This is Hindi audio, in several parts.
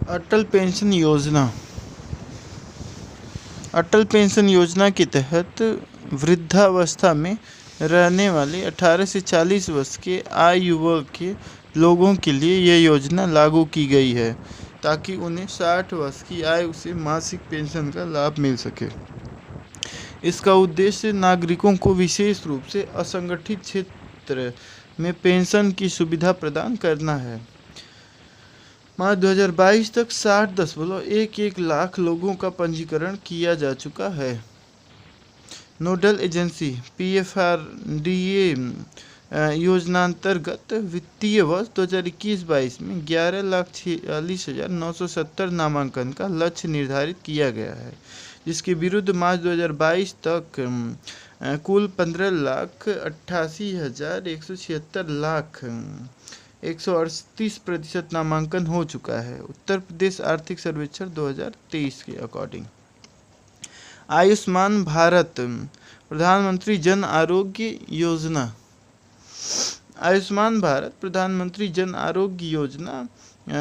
अटल पेंशन योजना। अटल पेंशन योजना के तहत वृद्धावस्था में रहने वाले 18 से 40 वर्ष के आयु वर्ग के लोगों के लिए यह योजना लागू की गई है ताकि उन्हें 60 वर्ष की आयु से मासिक पेंशन का लाभ मिल सके। इसका उद्देश्य नागरिकों को विशेष रूप से असंगठित क्षेत्र में पेंशन की सुविधा प्रदान करना है। मार्च 2022 तक 60.11 लाख लोगों का पंजीकरण किया जा चुका है। नोडल एजेंसी PFRDA योजनांतर्गत वित्तीय वर्ष 2021-22 में 11,46,970 नामांकन का लक्ष्य निर्धारित किया गया है, जिसके विरुद्ध मार्च 2022 तक कुल 15,88,176 138% नामांकन हो चुका है। उत्तर प्रदेश आर्थिक सर्वेक्षण 2023 के अकॉर्डिंग। आयुष्मान भारत प्रधानमंत्री जन आरोग्य योजना। आयुष्मान भारत प्रधानमंत्री जन आरोग्य योजना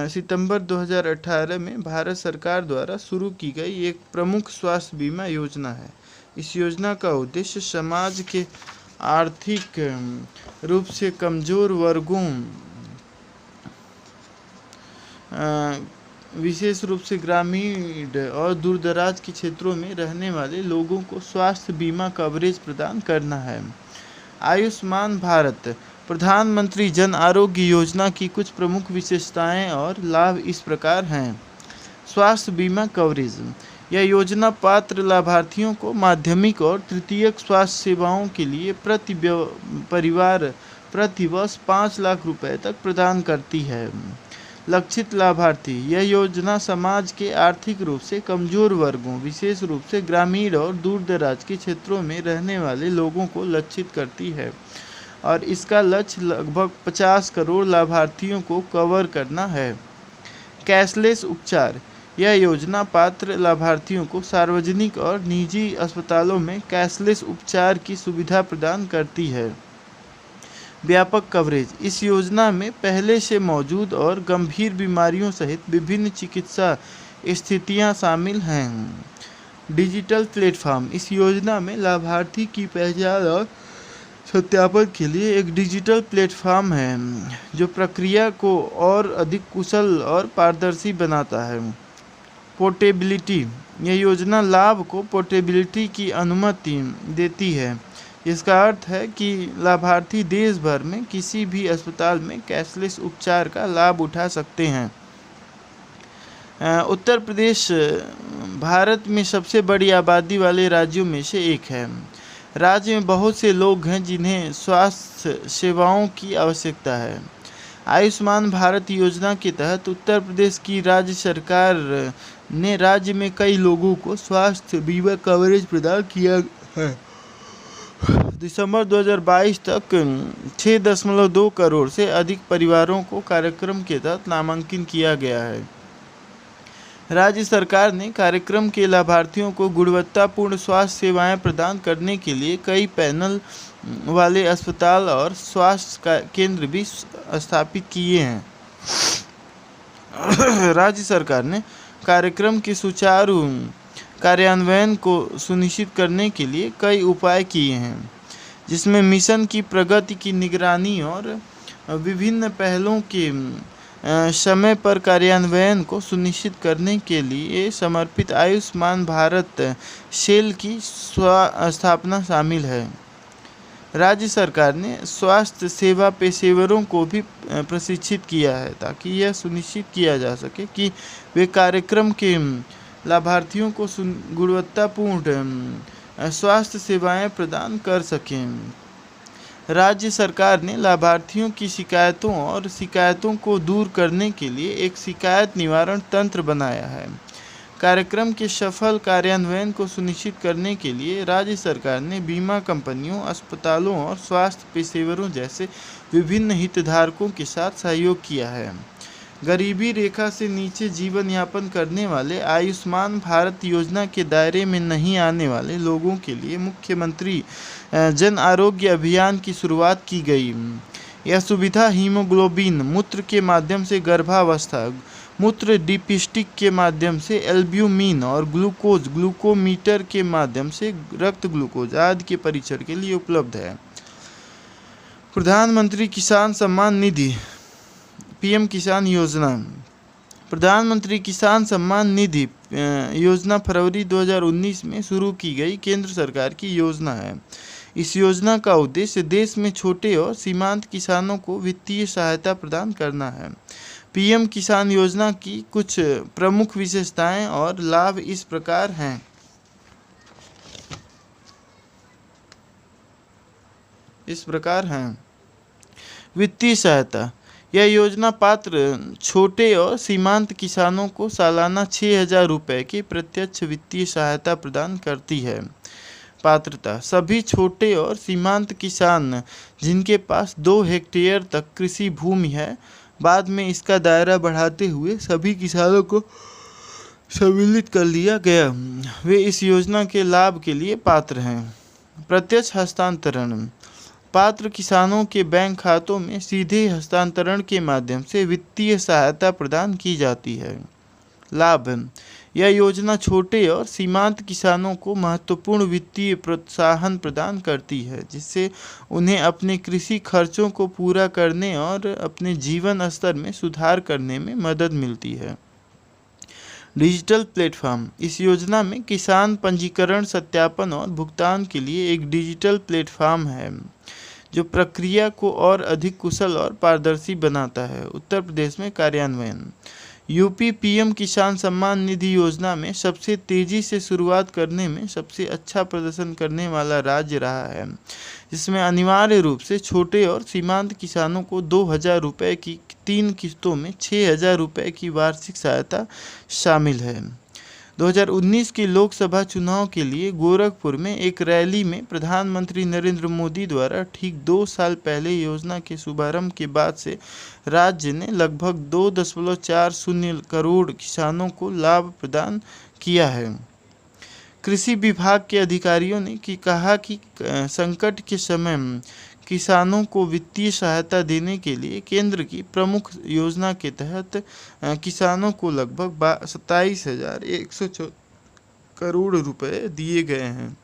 सितंबर 2018 में भारत सरकार द्वारा शुरू की गई एक प्रमुख स्वास्थ्य बीमा योजना है। इस योजना का उद्देश्य समाज के आर्थिक रूप से कमजोर वर्गों, विशेष रूप से ग्रामीण और दूरदराज के क्षेत्रों में रहने वाले लोगों को स्वास्थ्य बीमा कवरेज प्रदान करना है। आयुष्मान भारत प्रधानमंत्री जन आरोग्य योजना की कुछ प्रमुख विशेषताएं और लाभ इस प्रकार हैं। स्वास्थ्य बीमा कवरेज। यह योजना पात्र लाभार्थियों को माध्यमिक और तृतीयक स्वास्थ्य सेवाओं के लिए प्रति परिवार प्रति वर्ष 5 लाख रुपए तक प्रदान करती है। लक्षित लाभार्थी। यह योजना समाज के आर्थिक रूप से कमजोर वर्गों, विशेष रूप से ग्रामीण और दूरदराज के क्षेत्रों में रहने वाले लोगों को लक्षित करती है और इसका लक्ष्य लगभग 50 करोड़ लाभार्थियों को कवर करना है। कैशलेस उपचार। यह योजना पात्र लाभार्थियों को सार्वजनिक और निजी अस्पतालों में कैशलेस उपचार की सुविधा प्रदान करती है। व्यापक कवरेज। इस योजना में पहले से मौजूद और गंभीर बीमारियों सहित विभिन्न चिकित्सा स्थितियां शामिल हैं। Digital platform. इस योजना में लाभार्थी की पहचान और सत्यापन के लिए एक डिजिटल प्लेटफॉर्म है जो प्रक्रिया को और अधिक कुशल और पारदर्शी बनाता है। पोर्टेबिलिटी। यह योजना लाभ को पोर्टेबिलिटी की अनुमति देती है। इसका अर्थ है कि लाभार्थी देश भर में किसी भी अस्पताल में कैशलेस उपचार का लाभ उठा सकते हैं। उत्तर प्रदेश भारत में सबसे बड़ी आबादी वाले राज्यों में से एक है। राज्य में बहुत से लोग हैं जिन्हें स्वास्थ्य सेवाओं की आवश्यकता है। आयुष्मान भारत योजना के तहत उत्तर प्रदेश की राज्य सरकार ने राज्य में कई लोगों को स्वास्थ्य बीमा कवरेज प्रदान किया है। दिसंबर 2022 तक 6.2 करोड़ से अधिक परिवारों को कार्यक्रम के तहत नामांकित किया गया है। राज्य सरकार ने कार्यक्रम के लाभार्थियों को गुणवत्तापूर्ण स्वास्थ्य सेवाएं प्रदान करने के लिए कई पैनल वाले अस्पताल और स्वास्थ्य केंद्र भी स्थापित किए हैं। राज्य सरकार ने कार्यक्रम के सुचारू कार्यान्वयन को सुनिश्चित करने के लिए कई उपाय किए हैं, जिसमें मिशन की प्रगति की निगरानी और विभिन्न पहलों के समय पर कार्यान्वयन को सुनिश्चित करने के लिए समर्पित आयुष्मान भारत सेल की स्थापना शामिल है। राज्य सरकार ने स्वास्थ्य सेवा पेशेवरों को भी प्रशिक्षित किया है ताकि यह सुनिश्चित किया जा सके कि वे कार्यक्रम के लाभार्थियों को गुणवत्तापूर्ण स्वास्थ्य सेवाएं प्रदान कर सकें। राज्य सरकार ने लाभार्थियों की शिकायतों को दूर करने के लिए एक शिकायत निवारण तंत्र बनाया है। कार्यक्रम के सफल कार्यान्वयन को सुनिश्चित करने के लिए राज्य सरकार ने बीमा कंपनियों, अस्पतालों और स्वास्थ्य पेशेवरों जैसे विभिन्न हितधारकों के साथ सहयोग किया है। गरीबी रेखा से नीचे जीवन यापन करने वाले आयुष्मान भारत योजना के दायरे में नहीं आने वाले लोगों के लिए मुख्यमंत्री जन आरोग्य अभियान की शुरुआत की गई। यह सुविधा हीमोग्लोबिन मूत्र के माध्यम से गर्भावस्था, मूत्र डिपिस्टिक के माध्यम से एल्ब्यूमिन और ग्लूकोज ग्लूकोमीटर के माध्यम से रक्त ग्लूकोज आदि के परीक्षण के लिए उपलब्ध है। प्रधानमंत्री किसान सम्मान निधि पीएम किसान योजना। प्रधानमंत्री किसान सम्मान निधि योजना फरवरी 2019 में शुरू की गई केंद्र सरकार की योजना है। इस योजना का उद्देश्य देश में छोटे और सीमांत किसानों को वित्तीय सहायता प्रदान करना है। पीएम किसान योजना की कुछ प्रमुख विशेषताएं और लाभ इस प्रकार हैं। वित्तीय सहायता। यह योजना पात्र छोटे और सीमांत किसानों को सालाना 6,000 रुपये की प्रत्यक्ष वित्तीय सहायता प्रदान करती है। पात्रता। सभी छोटे और सीमांत किसान जिनके पास 2 हेक्टेयर तक कृषि भूमि है, बाद में इसका दायरा बढ़ाते हुए सभी किसानों को सम्मिलित कर लिया गया, वे इस योजना के लाभ के लिए पात्र हैं। प्रत्यक्ष हस्तांतरण। पात्र किसानों के बैंक खातों में सीधे हस्तांतरण के माध्यम से वित्तीय सहायता प्रदान की जाती है। लाभ। यह योजना छोटे और सीमांत किसानों को महत्वपूर्ण वित्तीय प्रोत्साहन प्रदान करती है, जिससे उन्हें अपने कृषि खर्चों को पूरा करने और अपने जीवन स्तर में सुधार करने में मदद मिलती है। Digital platform. इस योजना में किसान पंजीकरण, सत्यापन और भुगतान के लिए एक डिजिटल प्लेटफॉर्म है, जो प्रक्रिया को और अधिक कुशल और पारदर्शी बनाता है। उत्तर प्रदेश में कार्यान्वयन। यूपी पीएम किसान सम्मान निधि योजना में सबसे तेजी से शुरुआत करने में सबसे अच्छा प्रदर्शन करने वाला राज्य रहा है, जिसमें अनिवार्य रूप से छोटे और सीमांत किसानों को 2,000 रुपये की 3 किस्तों में 6,000 रुपये की वार्षिक सहायता शामिल है। 2019 के लोकसभा चुनाव के लिए गोरखपुर में एक रैली में प्रधानमंत्री नरेंद्र मोदी द्वारा ठीक 2 साल पहले योजना के शुभारंभ के बाद से राज्य ने लगभग 2.40 करोड़ किसानों को लाभ प्रदान किया है। कृषि विभाग के अधिकारियों ने कहा कि संकट के समय किसानों को वित्तीय सहायता देने के लिए केंद्र की प्रमुख योजना के तहत किसानों को लगभग 27,100 करोड़ रुपए दिए गए हैं।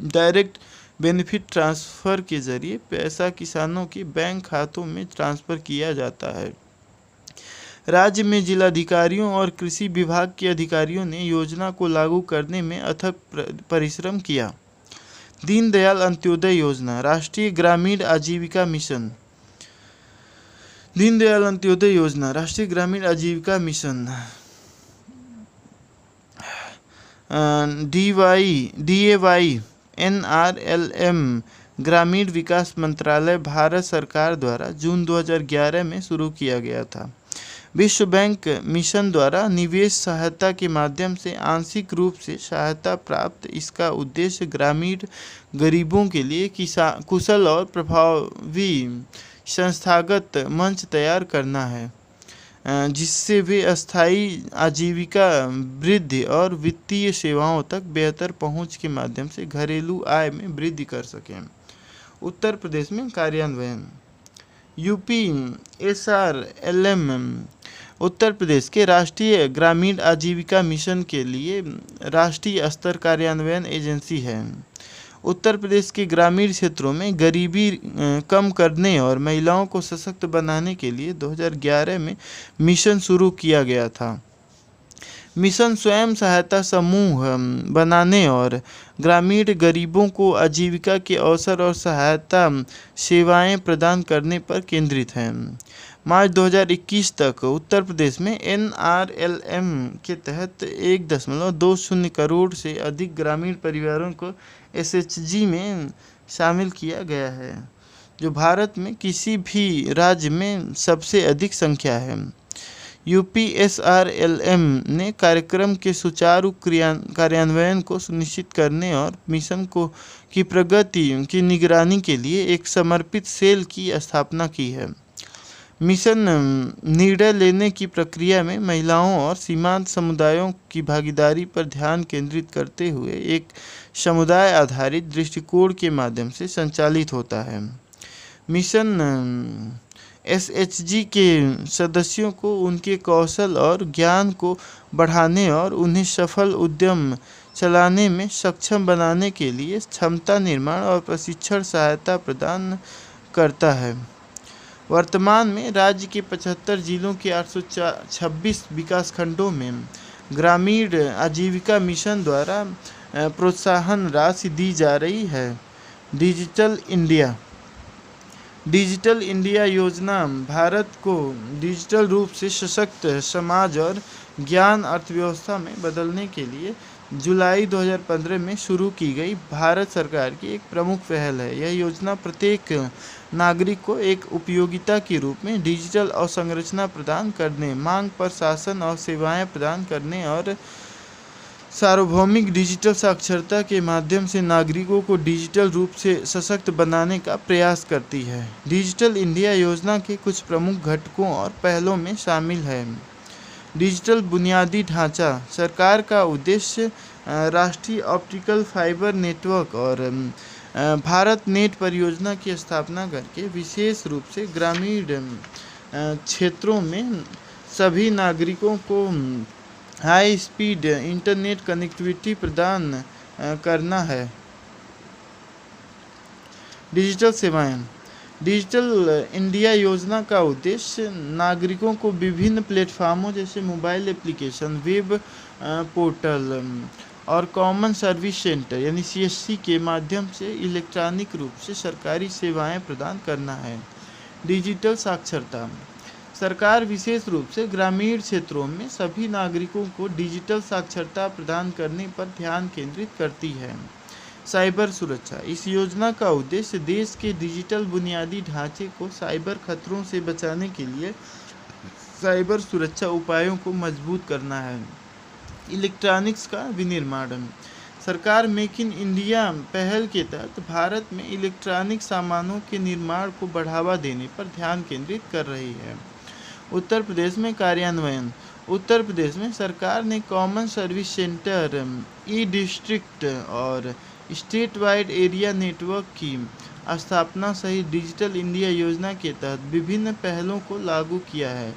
डायरेक्ट बेनिफिट ट्रांसफ़र के जरिए पैसा किसानों के बैंक खातों में ट्रांसफ़र किया जाता है। राज्य में जिलाधिकारियों और कृषि विभाग के अधिकारियों ने योजना को लागू करने में अथक परिश्रम किया। दीनदयाल अंत्योदय योजना। राष्ट्रीय ग्रामीण आजीविका मिशन। दीनदयाल अंत्योदय योजना राष्ट्रीय ग्रामीण आजीविका मिशन DAY NRLM ग्रामीण विकास मंत्रालय भारत सरकार द्वारा जून 2011 में शुरू किया गया था। विश्व बैंक मिशन द्वारा निवेश सहायता के माध्यम से आंशिक रूप से सहायता प्राप्त। इसका उद्देश्य ग्रामीण गरीबों के लिए कुशल और प्रभावी संस्थागत मंच तैयार करना है, जिससे वे अस्थायी आजीविका वृद्धि और वित्तीय सेवाओं तक बेहतर पहुंच के माध्यम से घरेलू आय में वृद्धि कर सकें। उत्तर प्रदेश में कार्यान्वयन। यूपी SRLM उत्तर प्रदेश के राष्ट्रीय ग्रामीण आजीविका मिशन के लिए राष्ट्रीय स्तर कार्यान्वयन एजेंसी है। उत्तर प्रदेश के ग्रामीण क्षेत्रों में गरीबी कम करने और महिलाओं को सशक्त बनाने के लिए 2011 में मिशन शुरू किया गया था। मिशन स्वयं सहायता समूह बनाने और ग्रामीण गरीबों को आजीविका के अवसर और सहायता सेवाएं प्रदान करने पर केंद्रित है। मार्च 2021 तक उत्तर प्रदेश में NRLM के तहत 1.20 करोड़ से अधिक ग्रामीण परिवारों को SHG में शामिल किया गया है, जो भारत में किसी भी राज्य में सबसे अधिक संख्या है। यूपी SRLM ने कार्यक्रम के सुचारू कार्यान्वयन को सुनिश्चित करने और मिशन की प्रगति की निगरानी के लिए एक समर्पित सेल की स्थापना की है। मिशन निर्णय लेने की प्रक्रिया में महिलाओं और सीमांत समुदायों की भागीदारी पर ध्यान केंद्रित करते हुए एक समुदाय आधारित दृष्टिकोण के माध्यम से संचालित होता है। मिशन एसएचजी के सदस्यों को उनके कौशल और ज्ञान को बढ़ाने और उन्हें सफल उद्यम चलाने में सक्षम बनाने के लिए क्षमता निर्माण और प्रशिक्षण सहायता प्रदान करता है। वर्तमान में राज्य के 75 जिलों के 826 विकासखंडों में ग्रामीण आजीविका मिशन द्वारा प्रोत्साहन राशि दी जा रही है। डिजिटल इंडिया योजना भारत को डिजिटल रूप से सशक्त समाज और ज्ञान अर्थव्यवस्था में बदलने के लिए जुलाई 2015 में शुरू की गई भारत सरकार की एक प्रमुख पहल है। यह योजना प्रत्येक नागरिक को एक उपयोगिता के रूप में डिजिटल अवसंरचना प्रदान करने, मांग पर शासन और सेवाएं प्रदान करने और सार्वभौमिक डिजिटल साक्षरता के माध्यम से नागरिकों को डिजिटल रूप से सशक्त बनाने का प्रयास करती है। डिजिटल इंडिया योजना के कुछ प्रमुख घटकों और पहलों में शामिल है। डिजिटल बुनियादी ढांचा। सरकार का उद्देश्य राष्ट्रीय ऑप्टिकल फाइबर नेटवर्क और भारत नेट परियोजना की स्थापना करके विशेष रूप से ग्रामीण क्षेत्रों में सभी नागरिकों को हाई स्पीड इंटरनेट कनेक्टिविटी प्रदान करना है। डिजिटल सेवाएं। डिजिटल इंडिया योजना का उद्देश्य नागरिकों को विभिन्न प्लेटफार्मों जैसे मोबाइल एप्लीकेशन, वेब पोर्टल और कॉमन सर्विस सेंटर यानी CSC के माध्यम से इलेक्ट्रॉनिक रूप से सरकारी सेवाएं प्रदान करना है। डिजिटल साक्षरता। सरकार विशेष रूप से ग्रामीण क्षेत्रों में सभी नागरिकों को डिजिटल साक्षरता प्रदान करने पर ध्यान केंद्रित करती है। साइबर सुरक्षा। इस योजना का उद्देश्य देश के डिजिटल बुनियादी ढांचे को साइबर खतरों से बचाने के लिए साइबर सुरक्षा उपायों को मजबूत करना है। इलेक्ट्रॉनिक्स का विनिर्माण। सरकार मेक इन इंडिया पहल के तहत भारत में इलेक्ट्रॉनिक सामानों के निर्माण को बढ़ावा देने पर ध्यान केंद्रित कर रही है। उत्तर प्रदेश में कार्यान्वयन। उत्तर प्रदेश में सरकार ने कॉमन सर्विस सेंटर, ई-डिस्ट्रिक्ट और स्टेट वाइड एरिया नेटवर्क की स्थापना सहित डिजिटल इंडिया योजना के तहत विभिन्न पहलों को लागू किया है।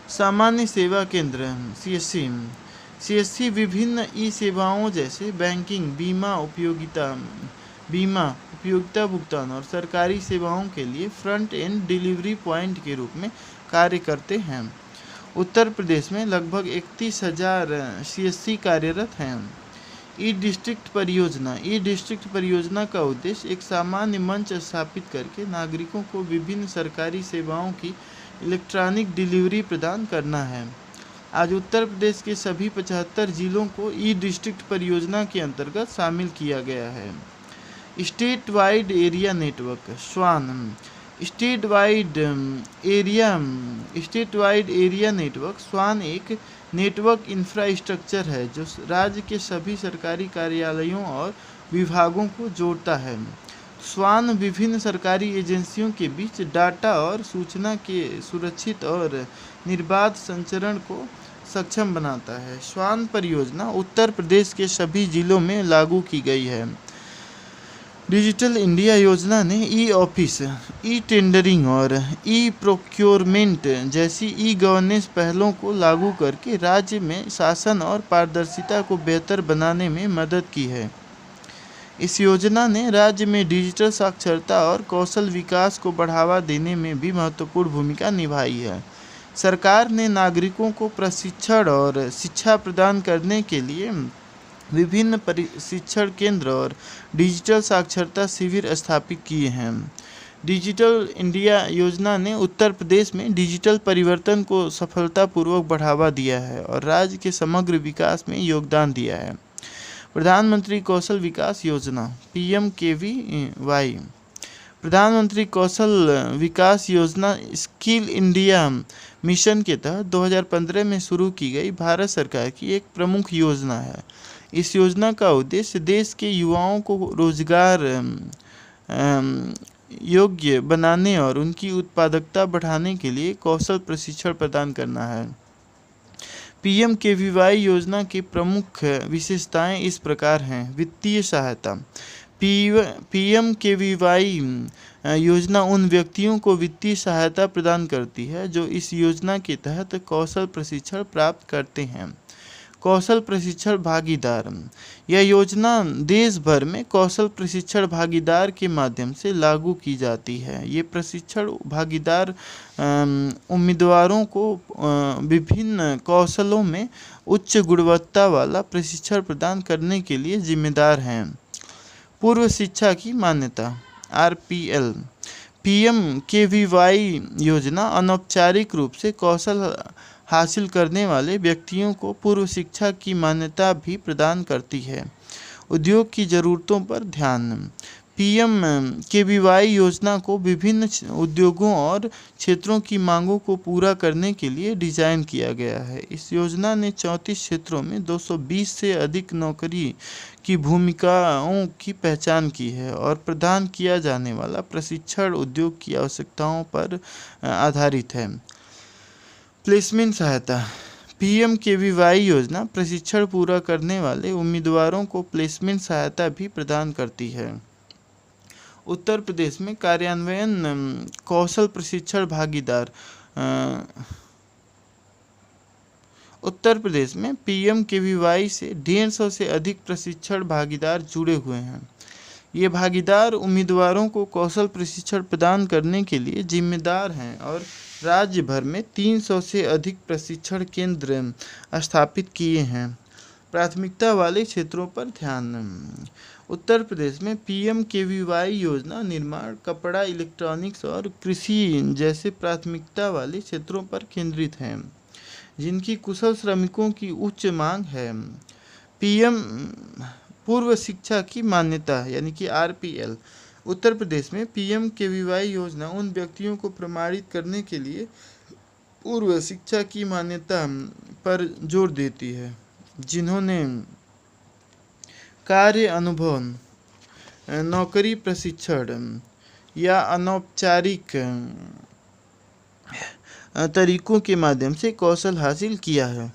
सामान्य सेवा केंद्र CSC विभिन्न ई-सेवाओं जैसे बैंकिंग, उपयोगिता भुगतान और सरकारी सेवाओं के लिए फ्रंट एंड डिलीवरी पॉइंट के रूप में कार्य करते हैं। उत्तर प्रदेश में लगभग 31,000 CSC कार्यरत हैं। ई-डिस्ट्रिक्ट परियोजना का उद्देश्य एक सामान्य मंच स्थापित करके नागरिकों को विभिन्न सरकारी सेवाओं की इलेक्ट्रॉनिक डिलीवरी प्रदान करना है। आज उत्तर प्रदेश के सभी 75 जिलों को ई-डिस्ट्रिक्ट परियोजना के अंतर्गत शामिल किया गया है। स्टेट वाइड एरिया नेटवर्क स्वान। स्टेट वाइड एरिया नेटवर्क स्वान एक नेटवर्क इंफ्रास्ट्रक्चर है जो राज्य के सभी सरकारी कार्यालयों और विभागों को जोड़ता है। स्वान विभिन्न सरकारी एजेंसियों के बीच डाटा और सूचना के सुरक्षित और निर्बाध संचरण को सक्षम बनाता है। स्वान परियोजना उत्तर प्रदेश के सभी जिलों में लागू की गई है। डिजिटल इंडिया योजना ने ई-ऑफिस, ई-टेंडरिंग और ई-प्रोक्योरमेंट जैसी ई-गवर्नेंस पहलों को लागू करके राज्य में शासन और पारदर्शिता को बेहतर बनाने में मदद की है। इस योजना ने राज्य में डिजिटल साक्षरता और कौशल विकास को बढ़ावा देने में भी महत्वपूर्ण भूमिका निभाई है। सरकार ने नागरिकों को प्रशिक्षण और शिक्षा प्रदान करने के लिए विभिन्न प्रशिक्षण केंद्र और डिजिटल साक्षरता शिविर स्थापित किए हैं। डिजिटल इंडिया योजना ने उत्तर प्रदेश में डिजिटल परिवर्तन को सफलतापूर्वक बढ़ावा दिया है और राज्य के समग्र विकास में योगदान दिया है। प्रधानमंत्री कौशल विकास योजना PMKVY। प्रधानमंत्री कौशल विकास योजना स्किल इंडिया मिशन के तहत 2015 में शुरू की गई भारत सरकार की एक प्रमुख योजना है। इस योजना का उद्देश्य देश के युवाओं को रोजगार योग्य बनाने और उनकी उत्पादकता बढ़ाने के लिए कौशल प्रशिक्षण प्रदान करना है। PMKVY योजना की प्रमुख विशेषताएं इस प्रकार हैं। वित्तीय सहायता। पीएमकेवीवाई योजना उन व्यक्तियों को वित्तीय सहायता प्रदान करती है जो इस योजना के तहत कौशल प्रशिक्षण प्राप्त करते हैं। कौशल प्रशिक्षण भागीदार, यह योजना देश भर में कौशल प्रशिक्षण भागीदार के माध्यम से लागू की जाती है। ये प्रशिक्षण भागीदार उम्मीदवारों को विभिन्न कौशलों में उच्च गुणवत्ता वाला प्रशिक्षण प्रदान करने के लिए जिम्मेदार हैं। पूर्व शिक्षा की मान्यता आरपीएल, पीएमकेवीवाई योजना अनौपचारिक रूप से कौशल हासिल करने वाले व्यक्तियों को पूर्व शिक्षा की मान्यता भी प्रदान करती है। उद्योग की ज़रूरतों पर ध्यान, पीएमकेवीवाई योजना को विभिन्न उद्योगों और क्षेत्रों की मांगों को पूरा करने के लिए डिज़ाइन किया गया है। इस योजना ने 34 क्षेत्रों में 220 से अधिक नौकरी की भूमिकाओं की पहचान की है और प्रदान किया जाने वाला प्रशिक्षण उद्योग की आवश्यकताओं पर आधारित है। प्लेसमेंट सहायता, पीएमकेवीवाई योजना प्रशिक्षण पूरा करने वाले उम्मीदवारों को प्लेसमेंट सहायता भी प्रदान करती है। उत्तर प्रदेश में कार्यान्वयन कौशल प्रशिक्षण भागीदार, उत्तर प्रदेश में पीएमकेवीवाई से 150 से अधिक प्रशिक्षण भागीदार जुड़े हुए हैं। ये भागीदार उम्मीदवारों को कौशल प्रशिक्षण प्रदान करने के लिए जिम्मेदार हैं और राज्य भर में 300 से अधिक प्रशिक्षण केंद्र स्थापित किए हैं। प्राथमिकता वाले क्षेत्रों पर ध्यान, उत्तर प्रदेश में पीएमकेवीवाई योजना निर्माण, कपड़ा, इलेक्ट्रॉनिक्स और कृषि जैसे प्राथमिकता वाले क्षेत्रों पर केंद्रित है जिनकी कुशल श्रमिकों की उच्च मांग है। पूर्व शिक्षा की मान्यता यानी कि आरपीएल, उत्तर प्रदेश में पीएमकेवीवाई योजना उन व्यक्तियों को प्रमाणित करने के लिए पूर्व शिक्षा की मान्यता पर जोर देती है जिन्होंने कार्य अनुभव, नौकरी प्रशिक्षण या अनौपचारिक तरीकों के माध्यम से कौशल हासिल किया है।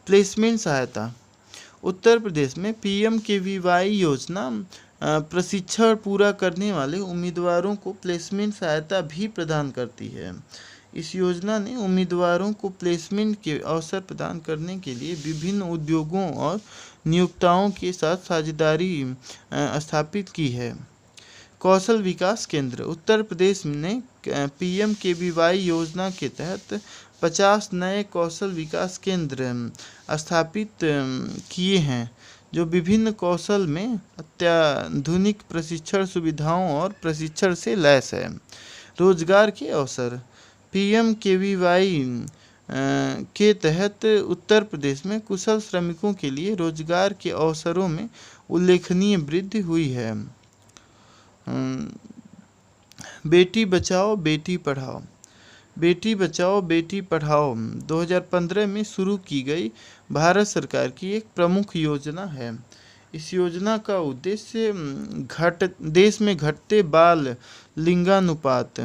प्लेसमेंट सहायता, उत्तर प्रदेश में पीएमकेवीवाई योजना प्रशिक्षण पूरा करने वाले उम्मीदवारों को प्लेसमेंट सहायता भी प्रदान करती है। इस योजना ने उम्मीदवारों को प्लेसमेंट के अवसर प्रदान करने के लिए विभिन्न उद्योगों और नियोक्ताओं के साथ साझेदारी स्थापित की है। कौशल विकास केंद्र, उत्तर प्रदेश ने पीएमकेवीवाई योजना के तहत 50 नए कौशल विकास केंद्र स्थापित किए हैं जो विभिन्न कौशल में अत्याधुनिक प्रशिक्षण सुविधाओं और प्रशिक्षण से लैस है। रोजगार के अवसर, पीएमकेवीवाई के तहत उत्तर प्रदेश में कुशल श्रमिकों के लिए रोजगार के अवसरों में उल्लेखनीय वृद्धि हुई है। बेटी बचाओ बेटी पढ़ाओ, बेटी बचाओ बेटी पढ़ाओ 2015 में शुरू की गई भारत सरकार की एक प्रमुख योजना है। इस योजना का उद्देश्य देश में घटते बाल लिंगानुपात,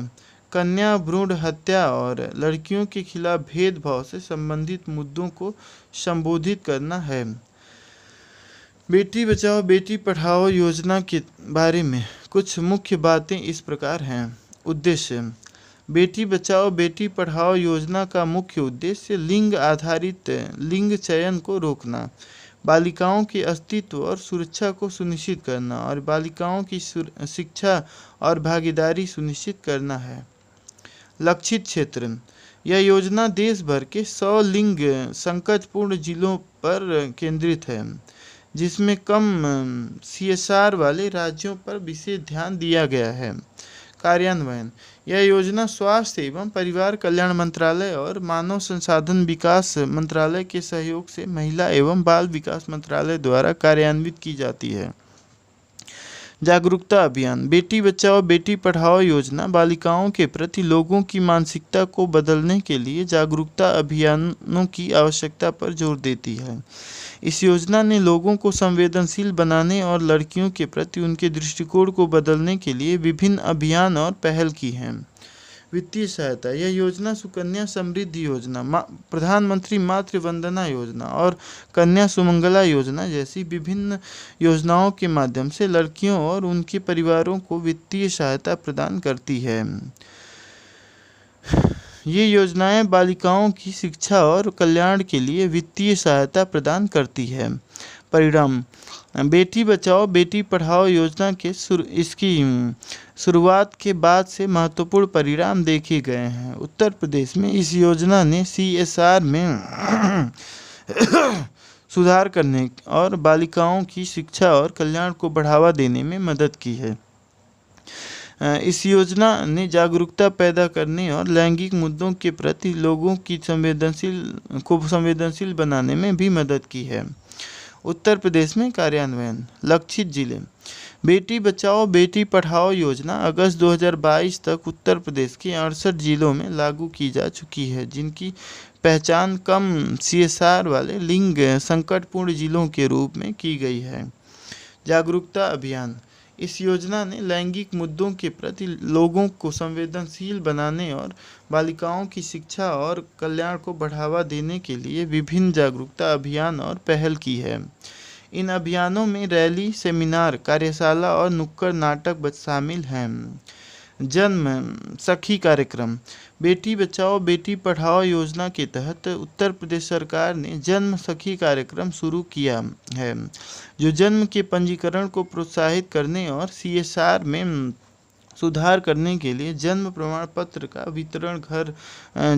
कन्या भ्रूण हत्या और लड़कियों के खिलाफ भेदभाव से संबंधित मुद्दों को संबोधित करना है। बेटी बचाओ बेटी पढ़ाओ योजना के बारे में कुछ मुख्य बातें इस प्रकार हैं। उद्देश्य, बेटी बचाओ बेटी पढ़ाओ योजना का मुख्य उद्देश्य लिंग आधारित लिंग चयन को रोकना, बालिकाओं के अस्तित्व और सुरक्षा को सुनिश्चित करना और बालिकाओं की शिक्षा और भागीदारी सुनिश्चित करना है। लक्षित क्षेत्र, यह योजना देश भर के 100 लिंग संकटपूर्ण जिलों पर केंद्रित है जिसमें कम सीएसआर वाले राज्यों पर विशेष ध्यान दिया गया है। कार्यान्वयन, यह योजना स्वास्थ्य एवं परिवार कल्याण मंत्रालय और मानव संसाधन विकास मंत्रालय के सहयोग से महिला एवं बाल विकास मंत्रालय द्वारा कार्यान्वित की जाती है। जागरूकता अभियान, बेटी बचाओ बेटी पढ़ाओ योजना बालिकाओं के प्रति लोगों की मानसिकता को बदलने के लिए जागरूकता अभियानों की आवश्यकता पर जोर देती है। इस योजना ने लोगों को संवेदनशील बनाने और लड़कियों के प्रति उनके दृष्टिकोण को बदलने के लिए विभिन्न अभियान और पहल की हैं। वित्तीय सहायता। यह योजना सुकन्या समृद्धि योजना, प्रधानमंत्री मातृ वंदना योजना और कन्या सुमंगला योजना जैसी विभिन्न योजनाओं के माध्यम से लड़कियों और उनके परिवारों को वित्तीय सहायता प्रदान करती है। ये योजनाएं बालिकाओं की शिक्षा और कल्याण के लिए वित्तीय सहायता प्रदान करती है। परिणाम: बेटी बचाओ बेटी पढ़ाओ योजना के इसकी शुरुआत के बाद से महत्वपूर्ण परिणाम देखे गए हैं। उत्तर प्रदेश में इस योजना ने CSR में सुधार करने और बालिकाओं की शिक्षा और कल्याण को बढ़ावा देने में मदद की है। इस योजना ने जागरूकता पैदा करने और लैंगिक मुद्दों के प्रति लोगों की संवेदनशील बनाने में भी मदद की है। उत्तर प्रदेश में कार्यान्वयन: लक्षित जिले: बेटी बचाओ बेटी पढ़ाओ योजना अगस्त 2022 तक उत्तर प्रदेश के 68 जिलों में लागू की जा चुकी है, जिनकी पहचान कम CSR वाले लिंग संकटपूर्ण जिलों के रूप में की गई है। जागरूकता अभियान: इस योजना ने लैंगिक मुद्दों के प्रति लोगों को संवेदनशील बनाने और बालिकाओं की शिक्षा और कल्याण को बढ़ावा देने के लिए विभिन्न जागरूकता अभियान और पहल की है। इन अभियानों में रैली, सेमिनार, कार्यशाला और नुक्कड़ नाटक शामिल हैं। जन्म सखी कार्यक्रम: बेटी बचाओ बेटी पढ़ाओ योजना के तहत उत्तर प्रदेश सरकार ने जन्म सखी कार्यक्रम शुरू किया है, जो जन्म के पंजीकरण को प्रोत्साहित करने और CSR में सुधार करने के लिए जन्म प्रमाण पत्र का वितरण घर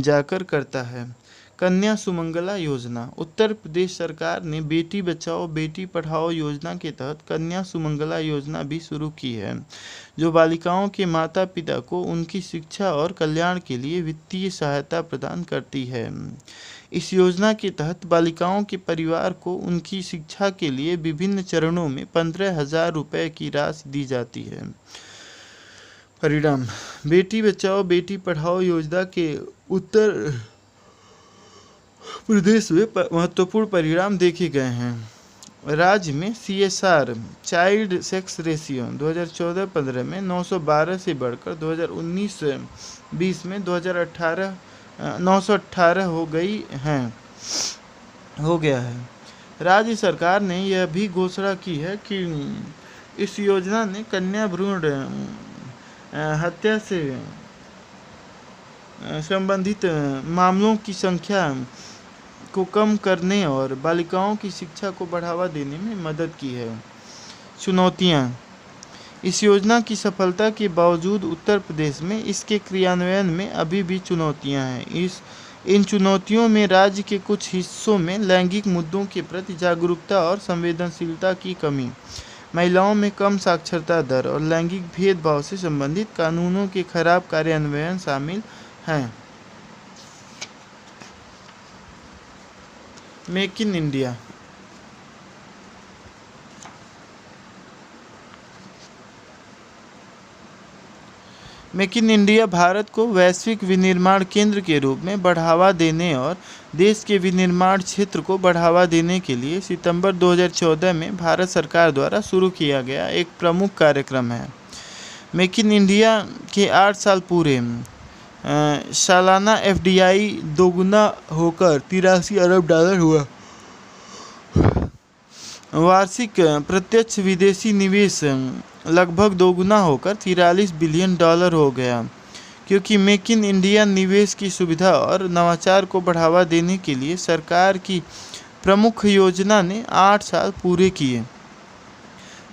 जाकर करता है। कन्या सुमंगला योजना: उत्तर प्रदेश सरकार ने बेटी बचाओ बेटी पढ़ाओ योजना के तहत कन्या सुमंगला योजना भी शुरू की है, जो बालिकाओं के माता पिता को उनकी शिक्षा और कल्याण के लिए वित्तीय सहायता प्रदान करती है। इस योजना के तहत बालिकाओं के परिवार को उनकी शिक्षा के लिए विभिन्न चरणों में 15,000 रुपये की राशि दी जाती है। परिणाम: बेटी बचाओ बेटी पढ़ाओ योजना के उत्तर प्रदेश में महत्वपूर्ण परिणाम देखे गए हैं। राज्य में CSR चाइल्ड सेक्स रेशियो 2014-15 में 912 से बढ़कर 2019-20 में 918 हो गया है। राज्य सरकार ने यह भी घोषणा की है कि इस योजना ने कन्या भ्रूण हत्या से संबंधित मामलों की संख्या को कम करने और बालिकाओं की शिक्षा को बढ़ावा देने में मदद की है। चुनौतियाँ: इस योजना की सफलता के बावजूद उत्तर प्रदेश में इसके क्रियान्वयन में अभी भी चुनौतियाँ हैं। इन चुनौतियों में राज्य के कुछ हिस्सों में लैंगिक मुद्दों के प्रति जागरूकता और संवेदनशीलता की कमी, महिलाओं में कम साक्षरता दर और लैंगिक भेदभाव से संबंधित कानूनों के खराब कार्यान्वयन शामिल हैं। Make in India: make in India Bharat को वैश्विक विनिर्माण केंद्र के रूप में बढ़ावा देने और देश के विनिर्माण क्षेत्र को बढ़ावा देने के लिए सितंबर 2014 में भारत सरकार द्वारा शुरू किया गया एक प्रमुख कार्यक्रम है। मेक इन इंडिया के 8 साल पूरे सालाना FDI दोगुना होकर $83 अरब हुआ। वार्षिक प्रत्यक्ष विदेशी निवेश लगभग दोगुना होकर $43 बिलियन हो गया, क्योंकि मेक इन इंडिया निवेश की सुविधा और नवाचार को बढ़ावा देने के लिए सरकार की प्रमुख योजना ने 8 साल पूरे किए।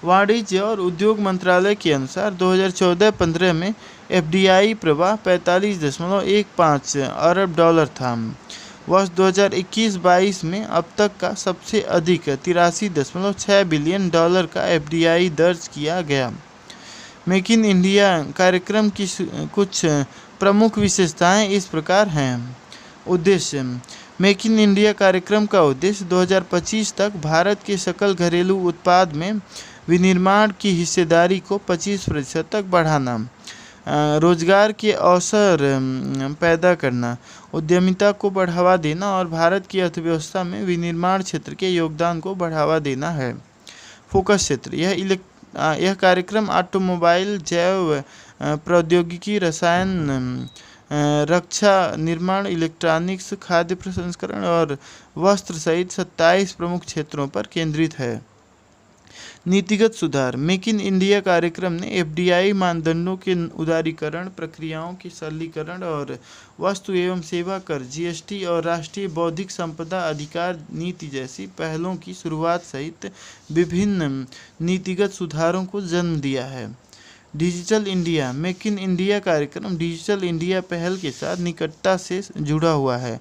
वाणिज्य और उद्योग मंत्रालय के अनुसार 2014-15 में FDI प्रवाह $45.15 अरब था। वर्ष 2021-22 में अब तक का सबसे अधिक $83.6 बिलियन का FDI दर्ज किया गया। मेक इन इंडिया कार्यक्रम की कुछ प्रमुख विशेषताएं इस प्रकार हैं। उद्देश्य: मेक इन इंडिया कार्यक्रम का उद्देश्य 2025 तक भारत के सकल घरेलू उत्पाद में विनिर्माण की हिस्सेदारी को 25% तक बढ़ाना, रोजगार के अवसर पैदा करना, उद्यमिता को बढ़ावा देना और भारत की अर्थव्यवस्था में विनिर्माण क्षेत्र के योगदान को बढ़ावा देना है। फोकस क्षेत्र: यह कार्यक्रम ऑटोमोबाइल, जैव प्रौद्योगिकी, रसायन, रक्षा, निर्माण, इलेक्ट्रॉनिक्स, खाद्य प्रसंस्करण और वस्त्र सहित 27 प्रमुख क्षेत्रों पर केंद्रित है। नीतिगत सुधार। मेक इन इंडिया कार्यक्रम ने एफडीआई मानदंडों के उदारीकरण, प्रक्रियाओं के सरलीकरण और वस्तु एवं सेवा कर, जीएसटी और राष्ट्रीय बौद्धिक संपदा अधिकार नीति जैसी पहलों की शुरुआत सहित विभिन्न नीतिगत सुधारों को जन्म दिया है। Digital India. Make in India कार्यक्रम डिजिटल इंडिया पहल के साथ निकटता से जुड़ा हुआ है,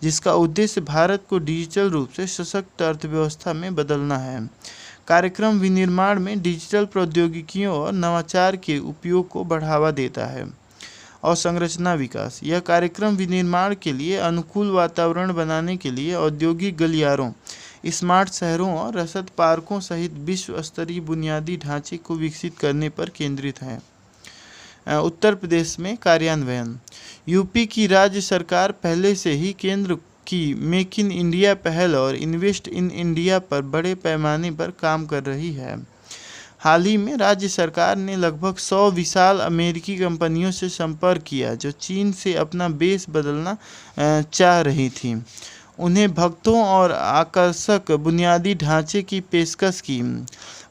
जिसका उद्देश्य भारत को डिजिटल रूप से सशक्त अर्थव्यवस्था में बदलना है। कार्यक्रम विनिर्माण में डिजिटल प्रौद्योगिकियों और नवाचार के उपयोग को बढ़ावा देता है। अवसंरचना विकास। यह कार्यक्रम विनिर्माण के लिए अनुकूल वातावरण बनाने के लिए औद्योगिक गलियारों, स्मार्ट शहरों और रसद पार्कों सहित विश्व स्तरीय बुनियादी ढांचे को विकसित करने पर केंद्रित है। उत्तर प्रदेश में कार्यान्वयन। यूपी की राज्य सरकार पहले से ही केंद्र की मेक इन इंडिया पहल और इन्वेस्ट इन इंडिया पर बड़े पैमाने पर काम कर रही है। हाल ही में राज्य सरकार ने लगभग 100 विशाल अमेरिकी कंपनियों से संपर्क किया जो चीन से अपना बेस बदलना चाह रही थीं। उन्हें भक्तों और आकर्षक बुनियादी ढांचे की पेशकश की।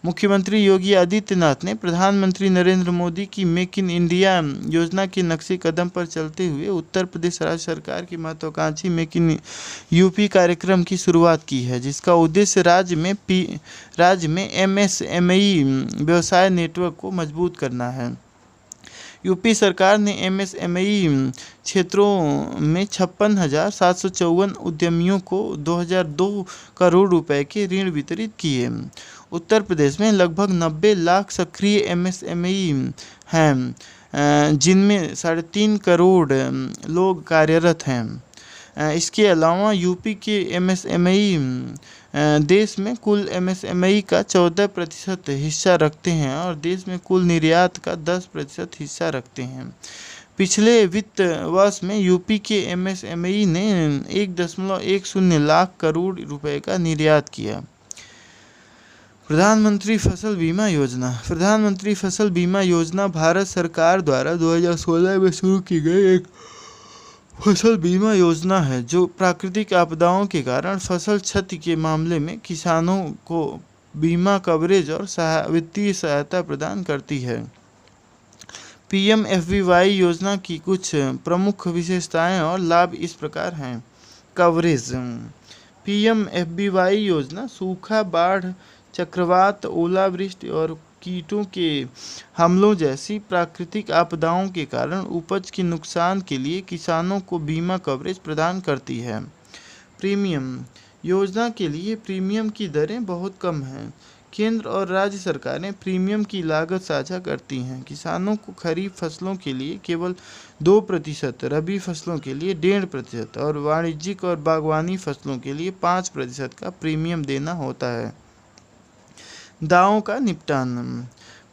मुख्यमंत्री योगी आदित्यनाथ ने प्रधानमंत्री नरेंद्र मोदी की मेक इन इंडिया योजना के नक्शे कदम पर चलते हुए उत्तर प्रदेश राज्य सरकार की महत्वाकांक्षी मेक इन यूपी कार्यक्रम की शुरुआत की है, जिसका उद्देश्य राज्य में एमएसएमई व्यवसाय नेटवर्क को मजबूत करना है। यूपी सरकार ने एमएसएमई क्षेत्रों में 56,754 उद्यमियों को 2002 करोड़ रुपए के ऋण वितरित किए। उत्तर प्रदेश में लगभग 90 लाख सक्रिय एमएसएमई हैं, जिनमें 3.5 करोड़ लोग कार्यरत हैं। इसके अलावा यूपी के एमएसएमई देश में कुल एमएसएमई का 14% हिस्सा रखते हैं और देश में कुल निर्यात का 10% हिस्सा रखते हैं। पिछले वित्त वर्ष में यूपी के एमएसएमई ने 1.10 लाख करोड़ रुपए का निर्यात किया। प्रधानमंत्री फसल बीमा योजना। प्रधानमंत्री फसल बीमा योजना भारत सरकार द्वारा 2016 में शुरू की गई एक फसल बीमा योजना है जो प्राकृतिक आपदाओं के कारण फसल क्षति के मामले में किसानों को बीमा कवरेज और वित्तीय सहायता प्रदान करती है। पीएमएफबीवाई योजना की कुछ प्रमुख विशेषताएं और लाभ इस प्रकार हैं। कवरेज। पीएमएफबीवाई योजना सूखा, बाढ़, चक्रवात, ओलावृष्टि और कीटों के हमलों जैसी प्राकृतिक आपदाओं के कारण उपज के नुकसान के लिए किसानों को बीमा कवरेज प्रदान करती है। प्रीमियम। योजना के लिए प्रीमियम की दरें बहुत कम हैं। केंद्र और राज्य सरकारें प्रीमियम की लागत साझा करती हैं। किसानों को खरीफ फसलों के लिए केवल 2%, रबी फसलों के लिए 1.5% और वाणिज्यिक और बागवानी फसलों के लिए 5% का प्रीमियम देना होता है। दावों का निपटान।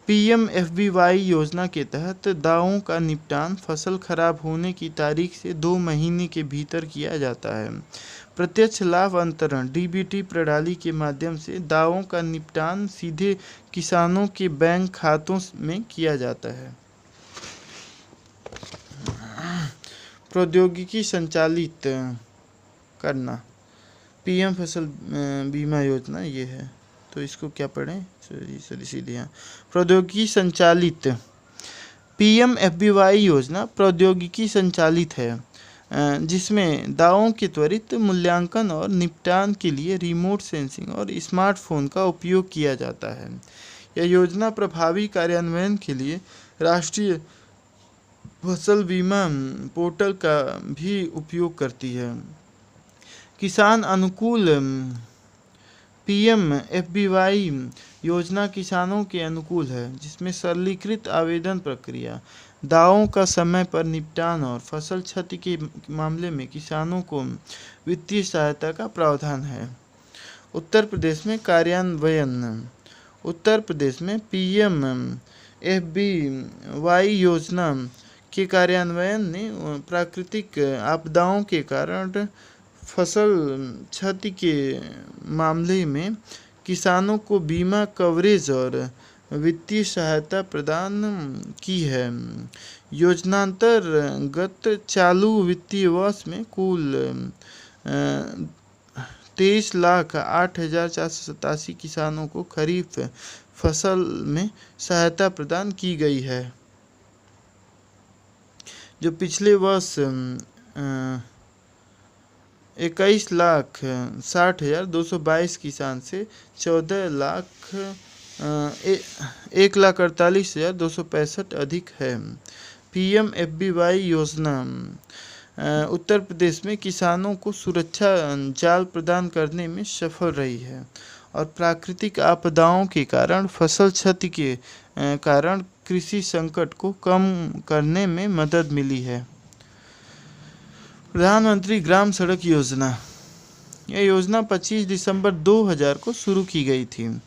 पीएमएफबीवाई योजना के तहत दावों का निपटान फसल खराब होने की तारीख से 2 महीने के भीतर किया जाता है। प्रत्यक्ष लाभ अंतरण डीबीटी प्रणाली के माध्यम से दावों का निपटान सीधे किसानों के बैंक खातों में किया जाता है। प्रौद्योगिकी संचालित करना। पीएम फसल बीमा योजना ये है, तो इसको क्या पढ़ें, सीधे यहाँ। प्रौद्योगिकी संचालित। पीएमएफबीवाई योजना प्रौद्योगिकी संचालित है, जिसमें दावों के त्वरित मूल्यांकन और निपटान के लिए रिमोट सेंसिंग और स्मार्टफोन का उपयोग किया जाता है। यह योजना प्रभावी कार्यान्वयन के लिए राष्ट्रीय फसल बीमा पोर्टल का भी उपयोग करती है। किसान अनुकूल। पीएमएफबीवाई योजना किसानों के अनुकूल है, जिसमें सरलीकृत आवेदन प्रक्रिया, दावों का समय पर निपटान और फसल क्षति के मामले में किसानों को वित्तीय सहायता का प्रावधान है। उत्तर प्रदेश में कार्यान्वयन। उत्तर प्रदेश में पीएमएफबीवाई योजना के कार्यान्वयन ने प्राकृतिक आपदाओं के कारण फसल क्षति के मामले में किसानों को बीमा कवरेज और वित्तीय सहायता प्रदान की है। योजनांतर्गत चालू वित्तीय वर्ष में कुल 23,08,487 किसानों को खरीफ फसल में सहायता प्रदान की गई है, जो पिछले वर्ष 21,60,222 किसान से 1,48,265 अधिक है। PMFBY योजना उत्तर प्रदेश में किसानों को सुरक्षा जाल प्रदान करने में सफल रही है और प्राकृतिक आपदाओं के कारण फसल क्षति के कारण कृषि संकट को कम करने में मदद मिली है। प्रधानमंत्री ग्राम सड़क योजना, यह योजना 25 दिसंबर 2000 को शुरू की गई थी।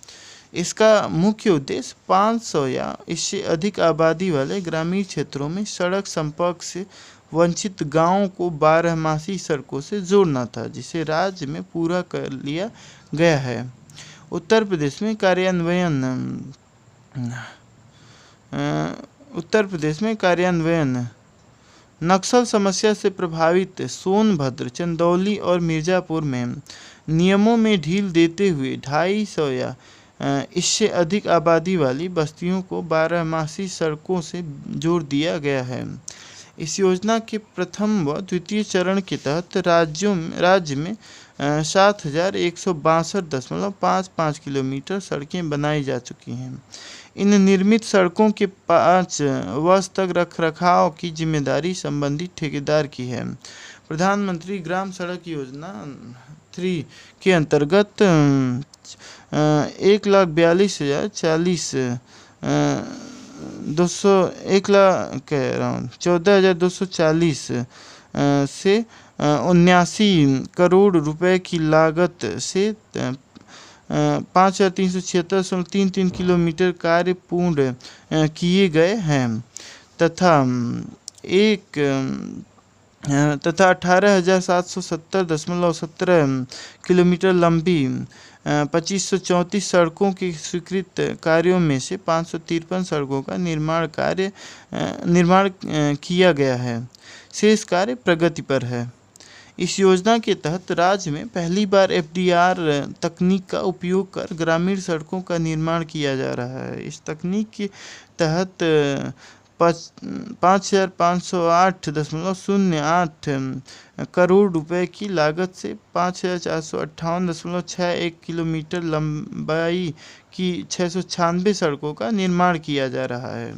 इसका मुख्य उद्देश्य 500 या इससे अधिक आबादी वाले ग्रामीण क्षेत्रों में सड़क संपर्क से वंचित गांवों को 12मासी सड़कों से जोड़ना था, जिसे राज्य में पूरा कर लिया गया है। उत्तर प्रदेश में कार्यान्वयन नक्सल समस्या से प्रभावित सोनभद्र, चंदौली और मिर्जापुर में नियमों में ढील देते हुए 250 या इससे अधिक आबादी वाली बस्तियों को 12मासी सड़कों से जोड़ दिया गया है। इस योजना के प्रथम व द्वितीय चरण के तहत राज्य में 7,162.55 किलोमीटर सड़कें बनाई जा चुकी हैं। इन निर्मित सड़कों के 5 वर्ष तक रखरखाव की जिम्मेदारी संबंधित ठेकेदार की है। प्रधानमंत्री ग्राम सड़क योजना 3 के अंतर्गत 14,240 से 79 करोड़ रुपए की लागत से 5,376.33 किलोमीटर कार्य पूर्ण किए गए हैं तथा 18,770.17 किलोमीटर लंबी 2,534 सड़कों के स्वीकृत कार्यों में से 553 सड़कों का निर्माण किया गया है। शेष कार्य प्रगति पर है। इस योजना के तहत राज्य में पहली बार FDR तकनीक का उपयोग कर ग्रामीण सड़कों का निर्माण किया जा रहा है। इस तकनीक के तहत 5,508.08 करोड़ रुपए की लागत से 5,458.61 किलोमीटर लंबाई की 696 सड़कों का निर्माण किया जा रहा है।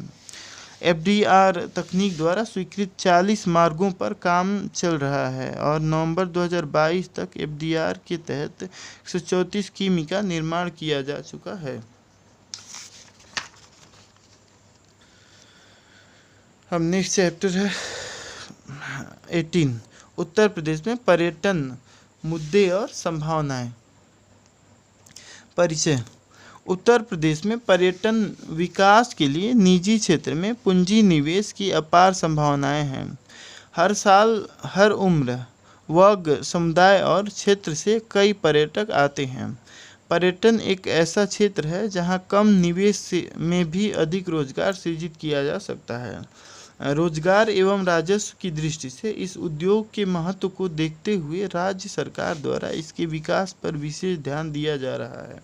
FDR तकनीक द्वारा स्वीकृत 40 मार्गों पर काम चल रहा है और नवंबर 2022 तक FDR के तहत 134 किमी का निर्माण किया जा चुका है। अब नेक्स्ट चैप्टर है 18, उत्तर प्रदेश में पर्यटन मुद्दे और संभावनाएं। परिचय। उत्तर प्रदेश में पर्यटन विकास के लिए निजी क्षेत्र में पूंजी निवेश की अपार संभावनाएं हैं। हर साल हर उम्र, वर्ग, समुदाय और क्षेत्र से कई पर्यटक आते हैं। पर्यटन एक ऐसा क्षेत्र है जहां कम निवेश में भी अधिक रोजगार सृजित किया जा सकता है। रोजगार एवं राजस्व की दृष्टि से इस उद्योग के महत्व को देखते हुए राज्य सरकार द्वारा इसके विकास पर विशेष ध्यान दिया जा रहा है।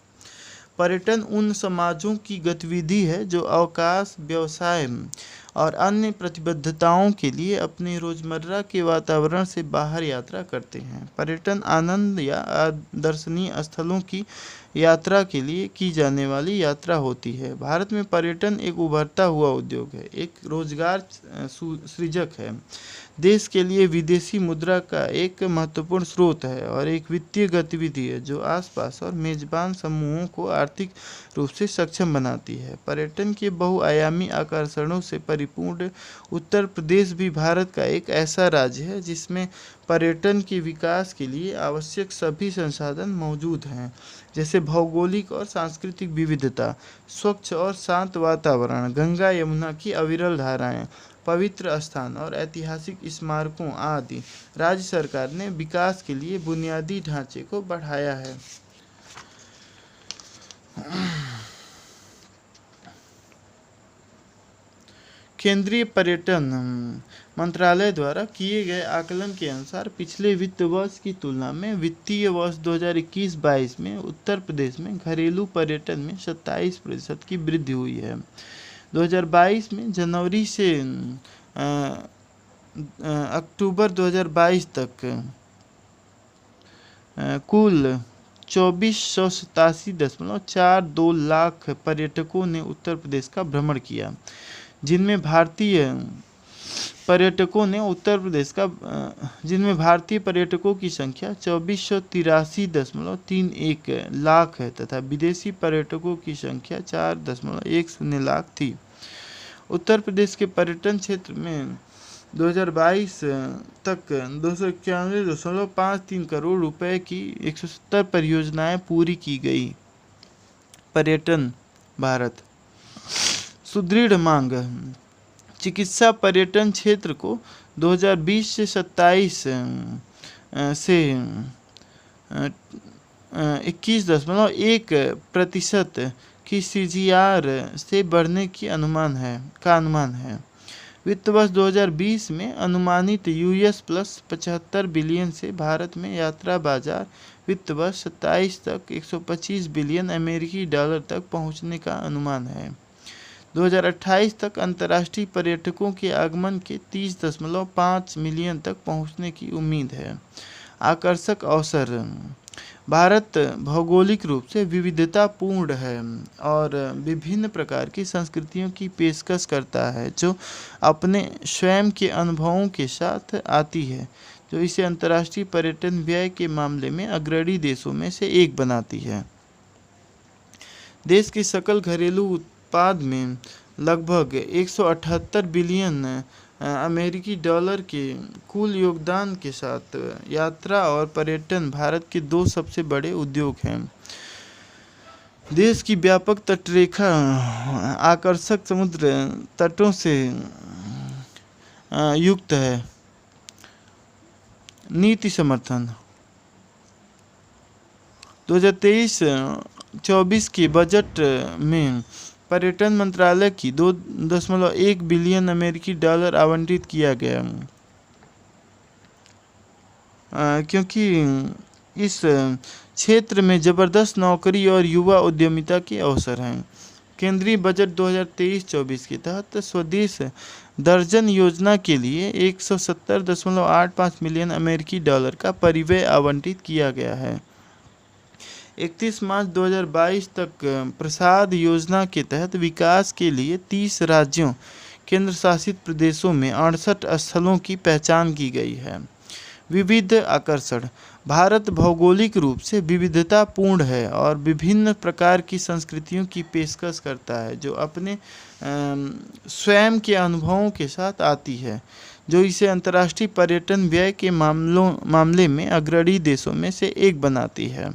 पर्यटन उन समाजों की गतिविधि है जो अवकाश, व्यवसाय और अन्य प्रतिबद्धताओं के लिए अपने रोजमर्रा के वातावरण से बाहर यात्रा करते हैं। पर्यटन आनंद या दर्शनीय स्थलों की यात्रा के लिए की जाने वाली यात्रा होती है। भारत में पर्यटन एक उभरता हुआ उद्योग है, एक रोजगार सृजक है, देश के लिए विदेशी मुद्रा का एक महत्वपूर्ण स्रोत है और एक वित्तीय गतिविधि है जो आसपास और मेजबान समूहों को आर्थिक रूप से सक्षम बनाती है। पर्यटन के बहुआयामी आकर्षणों से परिपूर्ण उत्तर प्रदेश भी भारत का एक ऐसा राज्य है जिसमें पर्यटन के विकास के लिए आवश्यक सभी संसाधन मौजूद हैं, जैसे भौगोलिक और सांस्कृतिक विविधता, स्वच्छ और शांत वातावरण, गंगा यमुना की अविरल धाराएं, पवित्र स्थान और ऐतिहासिक स्मारकों आदि। राज्य सरकार ने विकास के लिए बुनियादी ढांचे को बढ़ाया है। केंद्रीय पर्यटन मंत्रालय द्वारा किए गए आकलन के अनुसार पिछले वित्त वर्ष की तुलना में वित्तीय वर्ष 2021-22 में उत्तर प्रदेश में घरेलू पर्यटन में 27% की वृद्धि हुई है। 2022 में जनवरी से अक्टूबर 2022 तक कुल 2487.42 लाख पर्यटकों ने उत्तर प्रदेश का भ्रमण किया, जिनमें भारतीय पर्यटकों की संख्या 2483.31 लाख है तथा विदेशी पर्यटकों की संख्या 4.10 लाख थी। उत्तर प्रदेश के पर्यटन क्षेत्र में 2022 तक 291.53 करोड़ रुपए की 170 परियोजनाएं पूरी की गई। पर्यटन भारत सुदृढ़ मांग। चिकित्सा पर्यटन क्षेत्र को 2020 से 27 से 21.1% की CGR से बढ़ने की अनुमान है। वित्त वर्ष 2020 में अनुमानित $75 बिलियन से भारत में यात्रा बाजार वित्त वर्ष 27 तक $125 बिलियन अमेरिकी डॉलर तक पहुंचने का अनुमान है। 2028 तक अंतर्राष्ट्रीय पर्यटकों के आगमन के 30.5 मिलियन तक पहुंचने की उम्मीद है। आकर्षक अवसर। भारत भौगोलिक रूप से विविधतापूर्ण है और विभिन्न प्रकार की संस्कृतियों की पेशकश करता है, जो अपने स्वयं के अनुभवों के साथ आती है, जो इसे अंतर्राष्ट्रीय पर्यटन व्यय के मामले में अग्रणी देशों में से एक बनाती है। देश के सकल घरेलू उत्पाद में लगभग 178 बिलियन अमेरिकी डॉलर के कुल योगदान के साथ यात्रा और पर्यटन भारत के दो सबसे बड़े उद्योग हैं। देश की व्यापक तटरेखा आकर्षक समुद्र तटों से युक्त है। नीति समर्थन। 2023-24 के बजट में पर्यटन मंत्रालय की 2.1 बिलियन अमेरिकी डॉलर आवंटित किया गया, क्योंकि इस क्षेत्र में जबरदस्त नौकरी और युवा उद्यमिता के अवसर हैं। केंद्रीय बजट 2023-24 के तहत स्वदेश दर्शन योजना के लिए 170.85 मिलियन अमेरिकी डॉलर का परिव्यय आवंटित किया गया है। 31 मार्च 2022 तक प्रसाद योजना के तहत विकास के लिए 30 राज्यों केंद्र शासित प्रदेशों में 68 स्थलों की पहचान की गई है। विविध आकर्षण। भारत भौगोलिक रूप से विविधतापूर्ण है और विभिन्न प्रकार की संस्कृतियों की पेशकश करता है, जो अपने स्वयं के अनुभवों के साथ आती है, जो इसे अंतर्राष्ट्रीय पर्यटन व्यय के मामले में अग्रणी देशों में से एक बनाती है।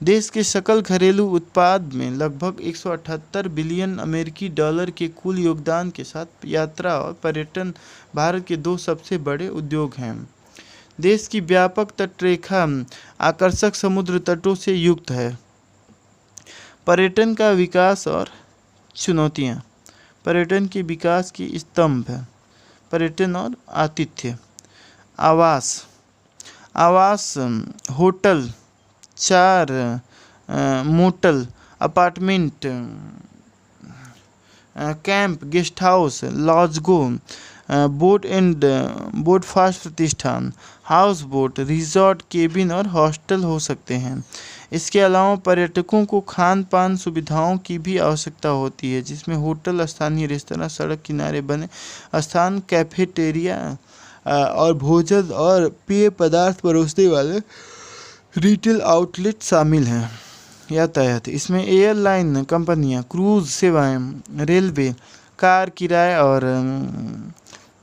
देश के सकल घरेलू उत्पाद में लगभग 178 बिलियन अमेरिकी डॉलर के कुल योगदान के साथ यात्रा और पर्यटन भारत के दो सबसे बड़े उद्योग हैं। देश की व्यापक तटरेखा आकर्षक समुद्र तटों से युक्त है। पर्यटन का विकास और चुनौतियाँ। पर्यटन के विकास की स्तंभ है पर्यटन और आतिथ्य। आवास hotel, 4 motel, apartment, camp, guest house, लॉजगो, बोट एंड बोट फास्ट प्रतिष्ठान, हाउस बोट, रिजॉर्ट, केबिन और हॉस्टल हो सकते हैं। इसके अलावा पर्यटकों को खान पान सुविधाओं की भी आवश्यकता होती है, जिसमें होटल, स्थानीय रेस्तरां, सड़क किनारे बने स्थान, कैफेटेरिया और भोजन और पेय पदार्थ परोसने वाले रिटेल आउटलेट शामिल हैं। यातायात। इसमें एयरलाइन कंपनियां, क्रूज सेवाएं, रेलवे, कार किराए और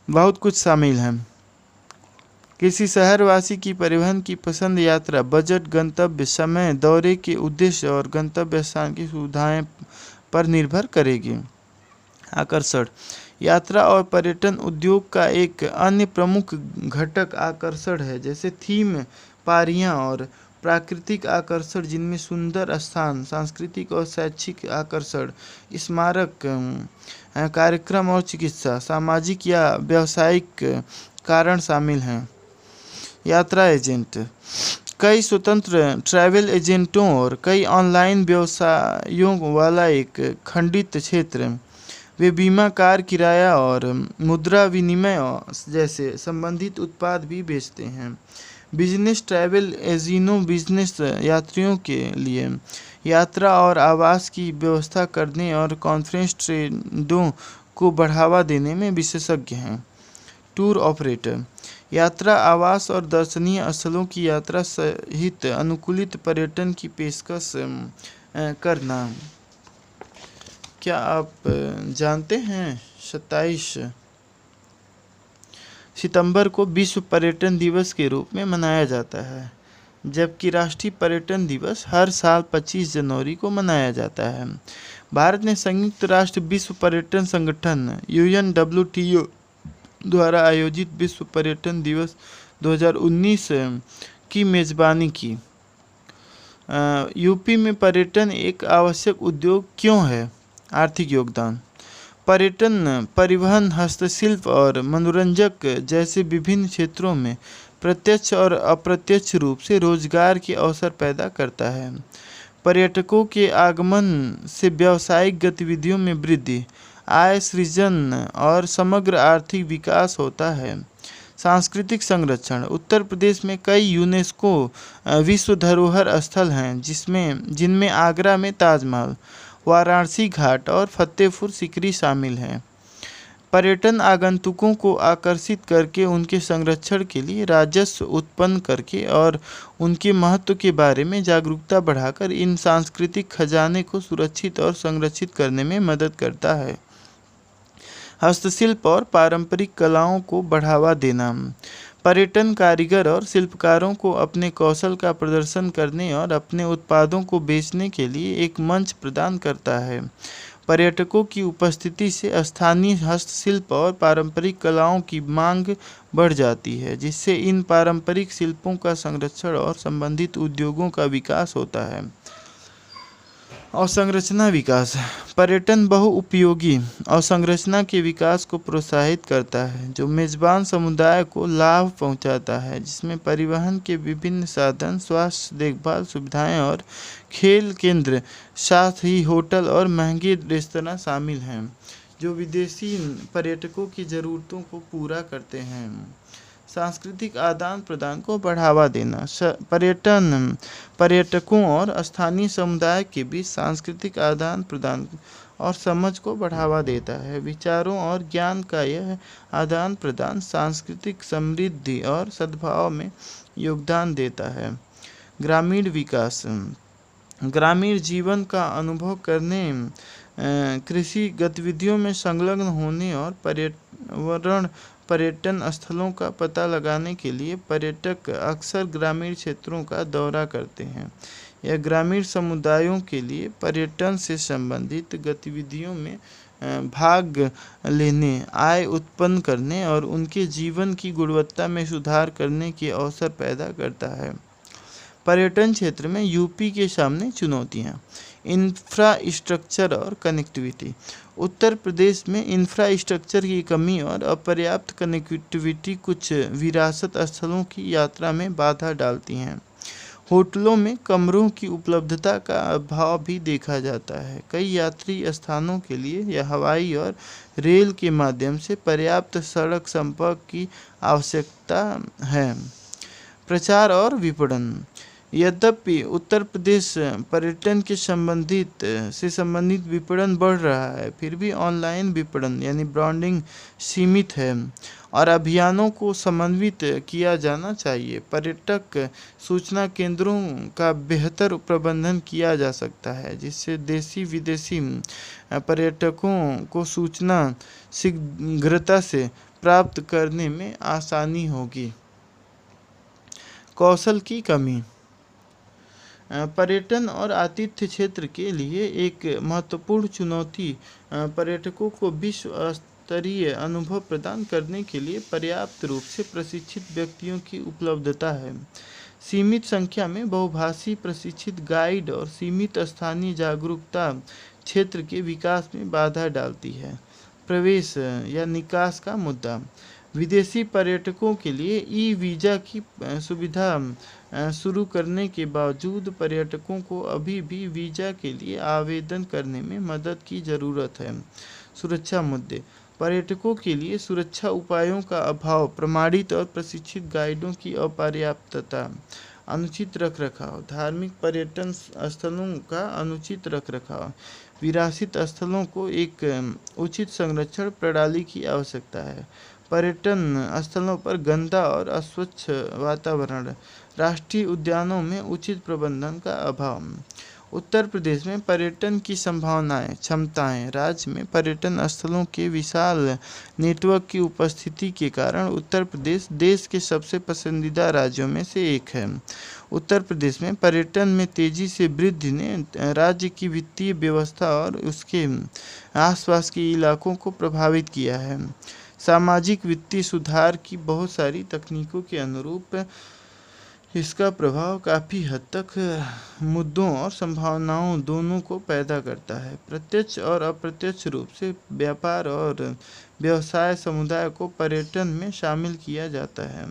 बहुत कुछ शामिल हैं। किसी शहरवासी की परिवहन की पसंद, यात्रा बजट, गंतव्य समय, दौरे के उद्देश्य और गंतव्य स्थान की सुविधाएं पर निर्भर करेगी। आकर्षण। यात्रा और पर्यटन उद्योग का एक अन्य प्रमुख घटक आकर्षण है, जैसे थीम पार्कियां और प्राकृतिक आकर्षण जिनमें सुंदर स्थान, सांस्कृतिक और शैक्षिक आकर्षण, स्मारक कार्यक्रम और चिकित्सा, सामाजिक या व्यावसायिक कारण शामिल हैं। यात्रा एजेंट, कई स्वतंत्र ट्रैवल एजेंटों और कई ऑनलाइन व्यवसायों वाला एक खंडित क्षेत्र। वे बीमा, कार किराया और मुद्रा विनिमय जैसे संबंधित उत्पाद भी बेचते हैं। बिजनेस ट्रैवल एजेंटों बिजनेस यात्रियों के लिए यात्रा और आवास की व्यवस्था करने और कॉन्फ्रेंस ट्रेडों को बढ़ावा देने में विशेषज्ञ हैं। टूर ऑपरेटर, यात्रा, आवास और दर्शनीय स्थलों की यात्रा सहित अनुकूलित पर्यटन की पेशकश करना। क्या आप जानते हैं 27 सितंबर को विश्व पर्यटन दिवस के रूप में मनाया जाता है, जबकि राष्ट्रीय पर्यटन दिवस हर साल 25 जनवरी को मनाया जाता है। भारत ने संयुक्त राष्ट्र विश्व पर्यटन संगठन UNWTO द्वारा आयोजित विश्व पर्यटन दिवस 2019 की मेजबानी की। यूपी में पर्यटन एक आवश्यक उद्योग क्यों है? आर्थिक योगदान, पर्यटन परिवहन, हस्तशिल्प और मनोरंजक जैसे विभिन्न क्षेत्रों में प्रत्यक्ष और अप्रत्यक्ष रूप से रोजगार के अवसर पैदा करता है। पर्यटकों के आगमन से व्यावसायिक गतिविधियों में वृद्धि, आय सृजन और समग्र आर्थिक विकास होता है। सांस्कृतिक संरक्षण, उत्तर प्रदेश में कई यूनेस्को विश्व धरोहर स्थल हैं जिनमें आगरा में ताजमहल, वाराणसी घाट और फतेहपुर सीकरी शामिल हैं। पर्यटन आगंतुकों को आकर्षित करके उनके संरक्षण के लिए राजस्व उत्पन्न करके और उनके महत्व के बारे में जागरूकता बढ़ाकर इन सांस्कृतिक खजाने को सुरक्षित और संरक्षित करने में मदद करता है। हस्तशिल्प और पारंपरिक कलाओं को बढ़ावा देना, पर्यटन कारीगर और शिल्पकारों को अपने कौशल का प्रदर्शन करने और अपने उत्पादों को बेचने के लिए एक मंच प्रदान करता है। पर्यटकों की उपस्थिति से स्थानीय हस्तशिल्प और पारंपरिक कलाओं की मांग बढ़ जाती है, जिससे इन पारंपरिक शिल्पों का संरक्षण और संबंधित उद्योगों का विकास होता है। अवसंरचना विकास, पर्यटन बहुउपयोगी अवसंरचना के विकास को प्रोत्साहित करता है जो मेजबान समुदाय को लाभ पहुंचाता है, जिसमें परिवहन के विभिन्न साधन, स्वास्थ्य देखभाल सुविधाएं और खेल केंद्र, साथ ही होटल और महंगे रेस्तरां शामिल हैं जो विदेशी पर्यटकों की ज़रूरतों को पूरा करते हैं। सांस्कृतिक आदान प्रदान को बढ़ावा देना, पर्यटन पर्यटकों और स्थानीय समुदाय के बीच सांस्कृतिक आदान प्रदान और समझ को बढ़ावा देता है। विचारों और ज्ञान का यह आदान प्रदान सांस्कृतिक समृद्धि और सद्भाव में योगदान देता है। ग्रामीण विकास, ग्रामीण जीवन का अनुभव करने, कृषि गतिविधियों में संलग्न होने और पर्यटन स्थलों का पता लगाने के लिए पर्यटक अक्सर ग्रामीण क्षेत्रों का दौरा करते हैं। यह ग्रामीण समुदायों के लिए पर्यटन से संबंधित गतिविधियों में भाग लेने, आय उत्पन्न करने और उनके जीवन की गुणवत्ता में सुधार करने के अवसर पैदा करता है। पर्यटन क्षेत्र में यूपी के सामने चुनौतियां, इंफ्रास्ट्रक्चर और कनेक्टिविटी। उत्तर प्रदेश में इंफ्रास्ट्रक्चर की कमी और अपर्याप्त कनेक्टिविटी कुछ विरासत स्थलों की यात्रा में बाधा डालती हैं। होटलों में कमरों की उपलब्धता का अभाव भी देखा जाता है। कई यात्री स्थानों के लिए यह हवाई और रेल के माध्यम से पर्याप्त सड़क संपर्क की आवश्यकता है। प्रचार और विपणन, यद्यपि उत्तर प्रदेश पर्यटन के संबंधित विपणन बढ़ रहा है, फिर भी ऑनलाइन विपणन यानी ब्रांडिंग सीमित है और अभियानों को समन्वित किया जाना चाहिए। पर्यटक सूचना केंद्रों का बेहतर प्रबंधन किया जा सकता है, जिससे देशी विदेशी पर्यटकों को सूचना शीघ्रता से प्राप्त करने में आसानी होगी। कौशल की कमी, पर्यटन और आतिथ्य क्षेत्र के लिए एक महत्वपूर्ण चुनौती पर्यटकों को विश्व स्तरीय अनुभव प्रदान करने के लिए पर्याप्त रूप से प्रशिक्षित व्यक्तियों की उपलब्धता है। सीमित संख्या में बहुभाषी प्रशिक्षित गाइड और सीमित स्थानीय जागरूकता क्षेत्र के विकास में बाधा डालती है। प्रवेश या निकास का मुद्दा। विदेशी पर्यटकों के लिए ई वीज़ा की सुविधा शुरू करने के बावजूद पर्यटकों को अभी भी वीज़ा के लिए आवेदन करने में मदद की ज़रूरत है। सुरक्षा मुद्दे। पर्यटकों के लिए सुरक्षा उपायों का अभाव, प्रमाणित और प्रशिक्षित गाइडों की अपर्याप्तता, अनुचित रखरखाव। धार्मिक पर्यटन स्थलों का अनुचित रखरखाव। विरासत स्थलों को एक उचित संरक्षण प्रणाली की आवश्यकता है। पर्यटन स्थलों पर गंदा और अस्वच्छ वातावरण। राष्ट्रीय उद्यानों में उचित प्रबंधन का अभाव। उत्तर प्रदेश में पर्यटन की संभावनाएं, क्षमताएं। राज्य में पर्यटन स्थलों के विशाल नेटवर्क की उपस्थिति के कारण उत्तर प्रदेश देश के सबसे पसंदीदा राज्यों में से एक है। उत्तर प्रदेश में पर्यटन में तेजी से वृद्धि ने राज्य की वित्तीय व्यवस्था और उसके आसपास के इलाकों को प्रभावित किया है। सामाजिक वित्तीय सुधार की बहुत सारी तकनीकों के अनुरूप इसका प्रभाव काफ़ी हद तक मुद्दों और संभावनाओं दोनों को पैदा करता है। प्रत्यक्ष और अप्रत्यक्ष रूप से व्यापार और व्यवसाय समुदाय को पर्यटन में शामिल किया जाता है।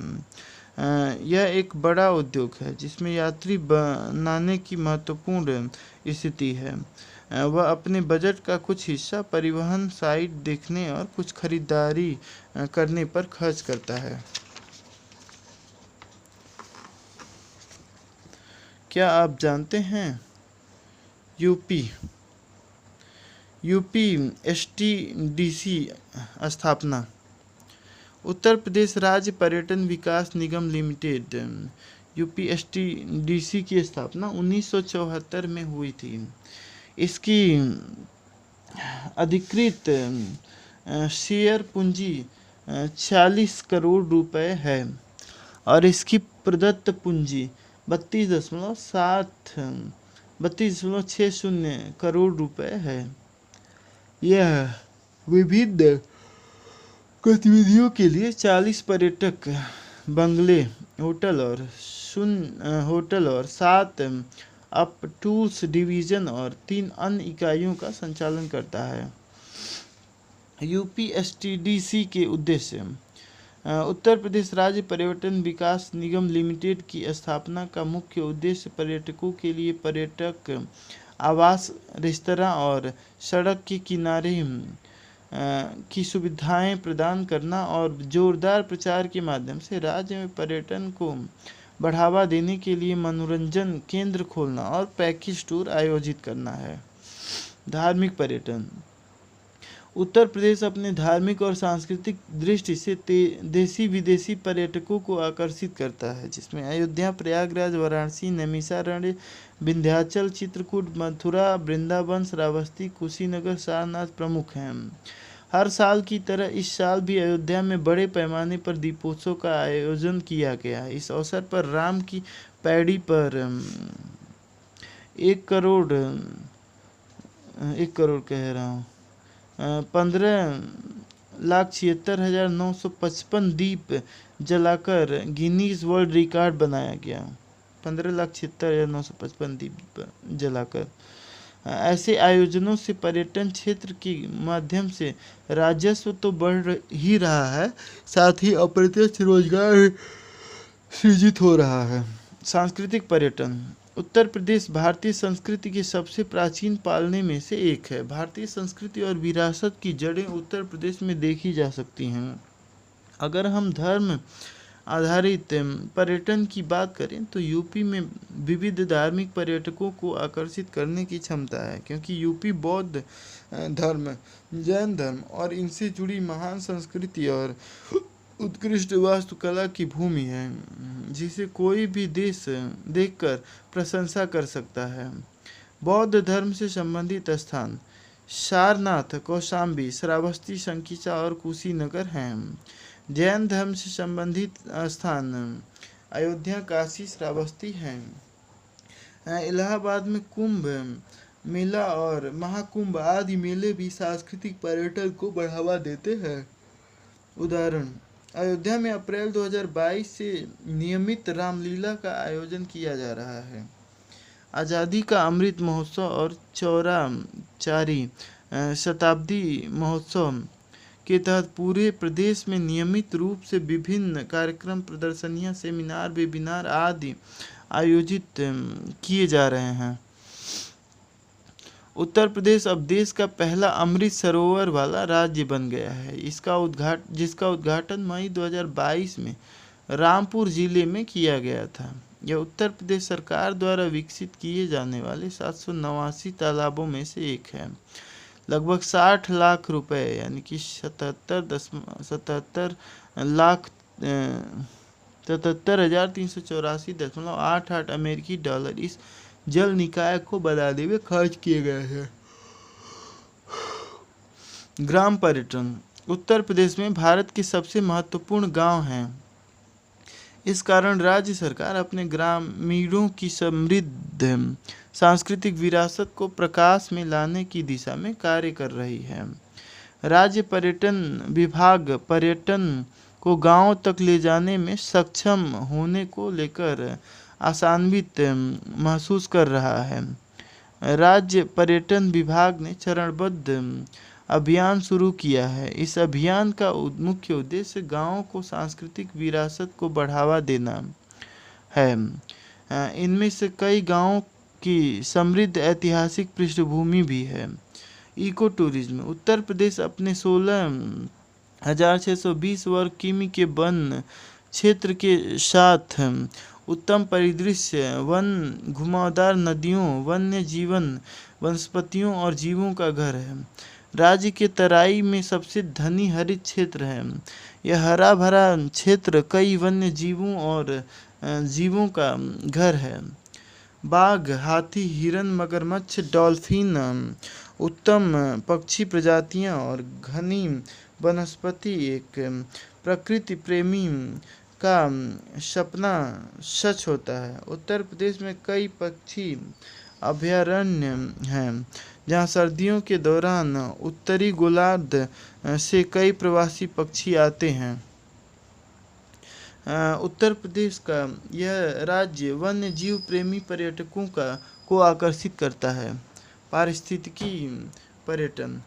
यह एक बड़ा उद्योग है जिसमें यात्री बनाने की महत्वपूर्ण स्थिति है। वह अपने बजट का कुछ हिस्सा परिवहन, साइट देखने और कुछ खरीदारी करने पर खर्च करता है। क्या आप जानते हैं यूपी एसटीडीसी स्थापना। उत्तर प्रदेश राज्य पर्यटन विकास निगम लिमिटेड यूपी एसटीडीसी की स्थापना 1974 में हुई थी। इसकी अधिकृत शेयर पूंजी 40 करोड़ रुपए है और इसकी प्रदत्त पूंजी 32.60 करोड़ रुपए है। यह विभिन्न गतिविधियों के लिए 40 पर्यटक बंगले, होटल और 7 अप टूर्स डिवीज़न और 3 अन्य इकाइयों का संचालन करता है। यूपी एसटीडीसी के उद्देश्य। उत्तर प्रदेश राज्य पर्यटन विकास निगम लिमिटेड की स्थापना का मुख्य उद्देश्य पर्यटकों के लिए पर्यटक आवास, रेस्तरां और सड़क के किनारे की सुविधाएं प्रदान करना और जोरदार प्रचार के माध्यम से राज्य में पर्यटन को बढ़ावा देने के लिए मनोरंजन केंद्र खोलना और पैकेज टूर आयोजित करना है। धार्मिक पर्यटन। उत्तर प्रदेश अपने धार्मिक और सांस्कृतिक दृष्टि से देशी विदेशी पर्यटकों को आकर्षित करता है, जिसमें अयोध्या, प्रयागराज, वाराणसी, नैमिषारण्य, विंध्याचल, चित्रकूट, मथुरा, वृंदावन, श्रावस्ती, कुशीनगर, सारनाथ प्रमुख हैं। हर साल की तरह इस साल भी अयोध्या में बड़े पैमाने पर दीपोत्सव का आयोजन किया गया है। इस अवसर पर राम की पैड़ी पर 15,76,955 दीप जलाकर गिनीज वर्ल्ड रिकॉर्ड बनाया गया। 15,76,955 दीप जलाकर। ऐसे आयोजनों से पर्यटन क्षेत्र के माध्यम से राजस्व तो बढ़ ही रहा है, साथ ही अप्रत्यक्ष रोजगार सृजित हो रहा है। सांस्कृतिक पर्यटन। उत्तर प्रदेश भारतीय संस्कृति के सबसे प्राचीन पालने में से एक है। भारतीय संस्कृति और विरासत की जड़ें उत्तर प्रदेश में देखी जा सकती हैं। अगर हम धर्म आधारित पर्यटन की बात करें तो यूपी में विविध धार्मिक पर्यटकों को आकर्षित करने की क्षमता है, क्योंकि यूपी बौद्ध धर्म, जैन धर्म और इनसे जुड़ी महान संस्कृति और उत्कृष्ट वास्तुकला की भूमि है, जिसे कोई भी देश देखकर प्रशंसा कर सकता है। बौद्ध धर्म से संबंधित स्थान सारनाथ, कौशाम्बी, श्रावस्ती, संकीसा और कुशीनगर हैं। जैन धर्म से संबंधित स्थान अयोध्या, काशी, श्रावस्ती हैं। इलाहाबाद में कुंभ मेला और महाकुंभ आदि मेले भी सांस्कृतिक पर्यटन को बढ़ावा देते हैं। उदाहरण अयोध्या में अप्रैल 2022 से नियमित रामलीला का आयोजन किया जा रहा है। आज़ादी का अमृत महोत्सव और चौराचारी शताब्दी महोत्सव के तहत पूरे प्रदेश में नियमित रूप से विभिन्न कार्यक्रम, प्रदर्शनियां, सेमिनार, वेबिनार आदि आयोजित किए जा रहे हैं। उत्तर प्रदेश अब देश का पहला अमृत सरोवर वाला राज्य बन गया है। जिसका उद्घाटन मई 2022 में रामपुर जिले में किया गया था। यह उत्तर प्रदेश सरकार द्वारा विकसित किए जाने वाले 789 तालाबों में से एक है। लगभग 60 लाख रुपए यानी कि 77,384.88 अमेरिकी डॉलर इस जल निकाय को बनाने में खर्च किए गए हैं। ग्राम पर्यटन उत्तर प्रदेश में भारत के सबसे महत्वपूर्ण गांव हैं। इस कारण राज्य सरकार अपने ग्रामीणों की समृद्ध सांस्कृतिक विरासत को प्रकाश में लाने की दिशा में कार्य कर रही है। राज्य पर्यटन विभाग पर्यटन को गांव तक ले जाने में सक्षम होने को लेकर आशान्वित महसूस कर रहा है। राज्य पर्यटन विभाग ने चरणबद्ध अभियान शुरू किया है। इस अभियान का मुख्य उद्देश्य गांवों को सांस्कृतिक विरासत को बढ़ावा देना है। इनमें से कई गांवों की समृद्ध ऐतिहासिक पृष्ठभूमि भी है। इको टूरिज्म उत्तर प्रदेश अपने 16,620 वर्ग किमी के वन क्षेत्र के साथ उत्तम परिदृश्य, वन, घुमावदार नदियों, वन्य जीवन, वनस्पतियों और जीवों का घर है। राज्य के तराई में सबसे घनी हरित क्षेत्र है। यह हरा भरा क्षेत्र कई वन्य जीवों और जीवों का घर है। बाघ, हाथी, हिरन, मगरमच्छ, डॉल्फिन, उत्तम पक्षी प्रजातियां और घनी वनस्पति एक प्रकृति प्रेमी का सपना सच होता है। उत्तर प्रदेश में कई पक्षी अभयारण्य हैं, जहां सर्दियों के दौरान उत्तरी गोलार्ध से कई प्रवासी पक्षी आते हैं। उत्तर प्रदेश का यह राज्य वन्य जीव प्रेमी पर्यटकों को आकर्षित करता है। पारिस्थितिकी पर्यटन